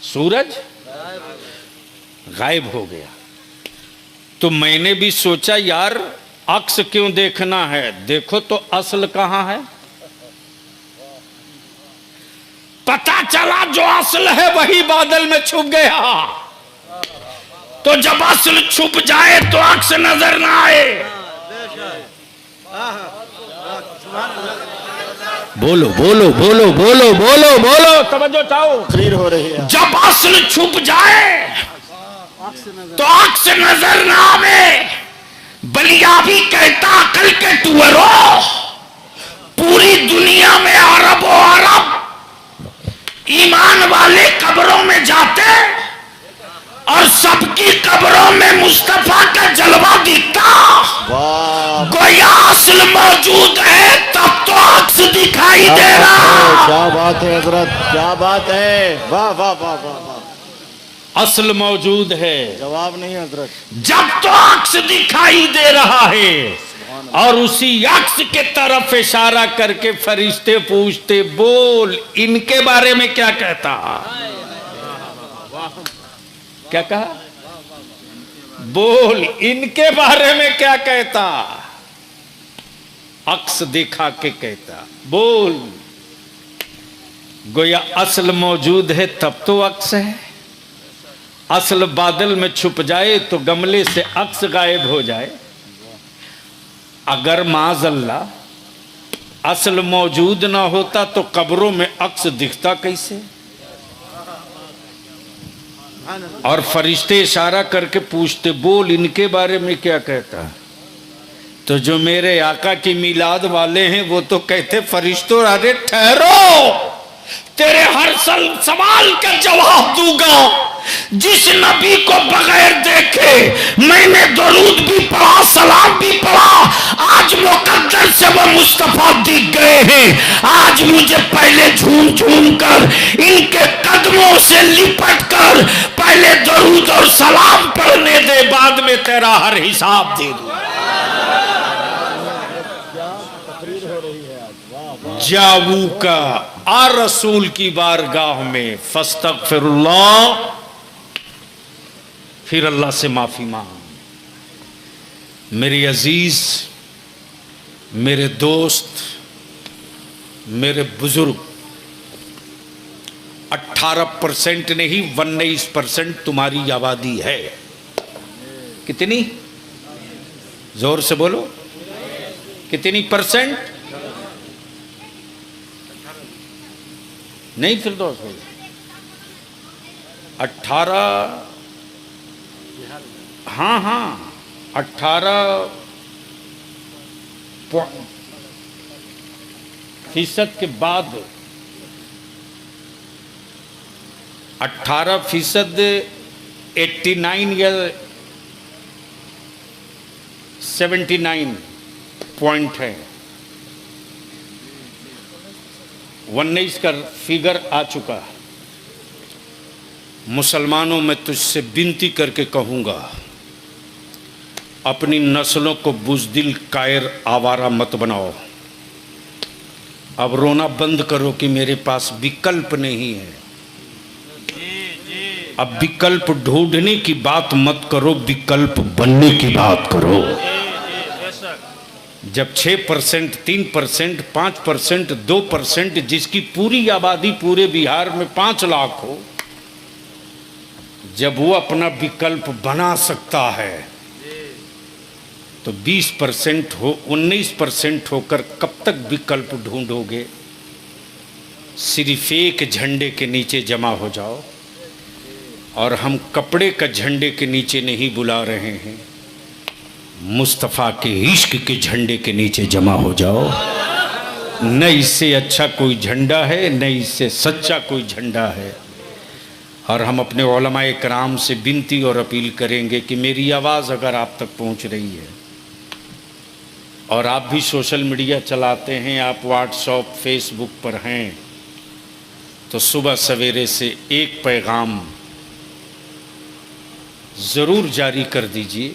सूरज गायब हो गया। तो मैंने भी सोचा यार अक्स क्यों देखना है, देखो तो असल कहां है। पता चला जो असल है वही बादल में छुप गया। तो जब असल छुप जाए तो अक्स नजर ना आए। बोलो बोलो बोलो बोलो बोलो बोलो, तवज्जो चाहो। तकरीर हो रही है। जब असल छुप जाए तो अक्स नजर ना आवे। बलियाबी कहता अकल के टुअरो, पूरी दुनिया में अरबों अरब ईमान वाले कब्रों में जाते और सबकी कब्रों में मुस्तफा का जलवा दिखता। गोया असल मौजूद है तब तो अक्स दिखाई दे रहा। क्या बात है हजरत, क्या बात है, वाह वाह वाह वाह वाह। असल मौजूद है, जवाब नहीं हजरत। जब तो अक्स दिखाई दे रहा है। और उसी अक्स के तरफ इशारा करके फरिश्ते पूछते, बोल इनके बारे में क्या कहता। क्या कहा? बोल इनके बारे में क्या कहता। अक्स दिखा के कहता, बोल। गोया असल मौजूद है तब तो अक्स है। असल बादल में छुप जाए तो गमले से अक्स गायब हो जाए। अगर माज़अल्लाह असल मौजूद ना होता तो कब्रों में अक्स दिखता कैसे। और फरिश्ते इशारा करके पूछते, बोल इनके बारे में क्या कहता। तो जो मेरे आका की मिलाद वाले हैं वो तो कहते, फरिश्तों अरे ठहरो, तेरे हर सवाल का जवाब दूंगा। जिस नबी को बगैर देखे मैंने दरूद भी पढ़ा, सलाम भी पढ़ा, आज मुकद्दर से वो मुस्तफा दिख गए हैं। आज मुझे पहले झूम झूम कर इनके कदमों से लिपट कर पहले दरूद और सलाम पढ़ने दे, बाद में तेरा हर हिसाब दे दूं। जावू का आ रसूल की बारगाह में फस्तगफिरुल्लाह, फिर अल्लाह से माफी मांग। मेरे अजीज, मेरे दोस्त, मेरे बुजुर्ग, 18% नहीं 19% तुम्हारी आबादी है। कितनी? जोर से बोलो, कितनी परसेंट? नहीं फिर दो 18, हाँ हाँ 18% के बाद 18% 89 या 79 पॉइंट है। 19 का फिगर आ चुका। मुसलमानों में तुझसे विनती करके कहूँगा, अपनी नस्लों को बुज़दिल, कायर, आवारा मत बनाओ। अब रोना बंद करो कि मेरे पास विकल्प नहीं है। अब विकल्प ढूंढने की बात मत करो, विकल्प बनने की बात करो। जब 6%, 3%, 5%, 2%, जिसकी पूरी आबादी पूरे बिहार में 5 लाख हो, जब वो अपना विकल्प बना सकता है तो 20% हो, 19% होकर कब तक विकल्प ढूंढोगे? सिर्फ एक झंडे के नीचे जमा हो जाओ। और हम कपड़े का झंडे के नीचे नहीं बुला रहे हैं, मुस्तफ़ा के इश्क के झंडे के नीचे जमा हो जाओ। न इससे अच्छा कोई झंडा है, न इससे सच्चा कोई झंडा है। और हम अपने उलमाए कराम से विनती और अपील करेंगे कि मेरी आवाज़ अगर आप तक पहुंच रही है और आप भी सोशल मीडिया चलाते हैं, आप व्हाट्सएप फेसबुक पर हैं, तो सुबह सवेरे से एक पैगाम ज़रूर जारी कर दीजिए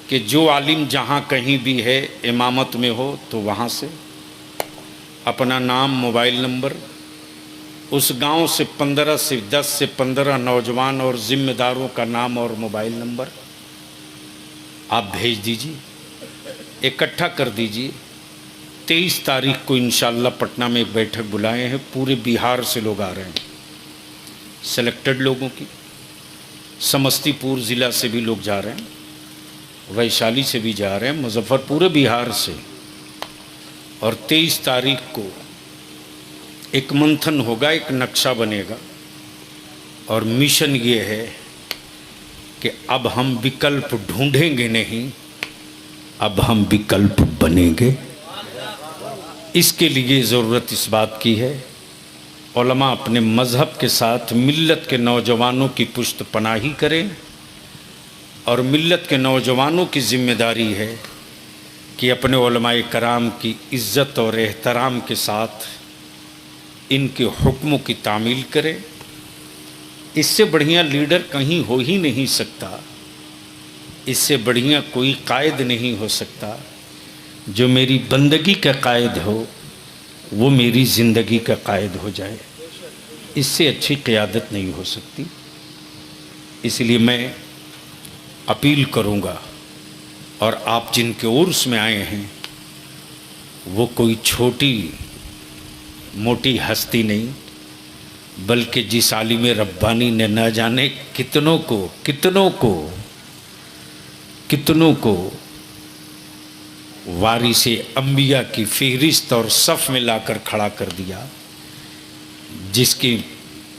कि जो आलिम जहाँ कहीं भी है, इमामत में हो तो वहाँ से अपना नाम, मोबाइल नंबर, उस गांव से 10 से 15 नौजवान और ज़िम्मेदारों का नाम और मोबाइल नंबर आप भेज दीजिए, इकट्ठा कर दीजिए। 23 तारीख को इंशाअल्लाह पटना में एक बैठक बुलाए हैं, पूरे बिहार से लोग आ रहे हैं, सेलेक्टेड लोगों की। समस्तीपुर ज़िला से भी लोग जा रहे हैं, वैशाली से भी जा रहे हैं, मुजफ्फरपुर, पूरे बिहार से। और 23 तारीख को एक मंथन होगा, एक नक्शा बनेगा और मिशन ये है कि अब हम विकल्प ढूंढेंगे नहीं, अब हम विकल्प बनेंगे। इसके लिए ज़रूरत इस बात की है, उलमा अपने मज़हब के साथ मिल्लत के नौजवानों की पुश्त पनाही करें। और मिल्लत के नौजवानों की ज़िम्मेदारी है कि अपने उलमाए कराम की इज़्ज़त और एहतराम के साथ इनके हुक्मों की तामील करें। इससे बढ़िया लीडर कहीं हो ही नहीं सकता, इससे बढ़िया कोई कायद नहीं हो सकता। जो मेरी बंदगी का कायद हो वो मेरी ज़िंदगी का कायद हो जाए, इससे अच्छी क़यादत नहीं हो सकती। इसलिए मैं अपील करूँगा, और आप जिनके उर्स में आए हैं वो कोई छोटी मोटी हस्ती नहीं, बल्कि जिस आलिम रब्बानी ने न जाने कितनों को वारिसे अंबिया की फ़हरिस्त और सफ़ में लाकर खड़ा कर दिया, जिसके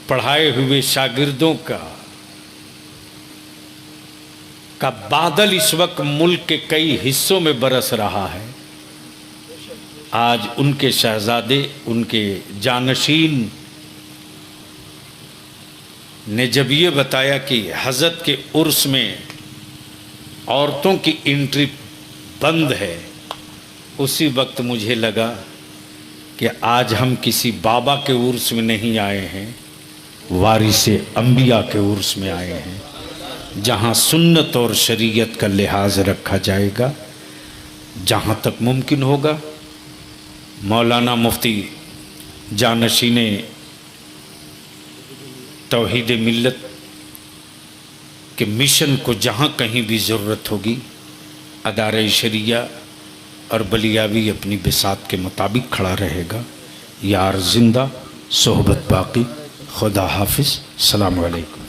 पढ़ाए हुए शागिर्दों का बादल इस वक्त मुल्क के कई हिस्सों में बरस रहा है। आज उनके शहजादे, उनके जानशीन ने जब ये बताया कि हज़रत के उर्स में औरतों की एंट्री बंद है, उसी वक्त मुझे लगा कि आज हम किसी बाबा के उर्स में नहीं आए हैं, वारिसे अंबिया के उर्स में आए हैं, जहाँ सुन्नत और शरीयत का लिहाज रखा जाएगा। जहाँ तक मुमकिन होगा मौलाना मुफ्ती जानशीने तौहीद मिल्लत के मिशन को जहाँ कहीं भी ज़रूरत होगी, अदारे शरिया और बलियावी अपनी बिसात के मुताबिक खड़ा रहेगा। यार जिंदा, सोहबत बाकी। खुदा हाफिज़। अस्सलामु अलैकुम।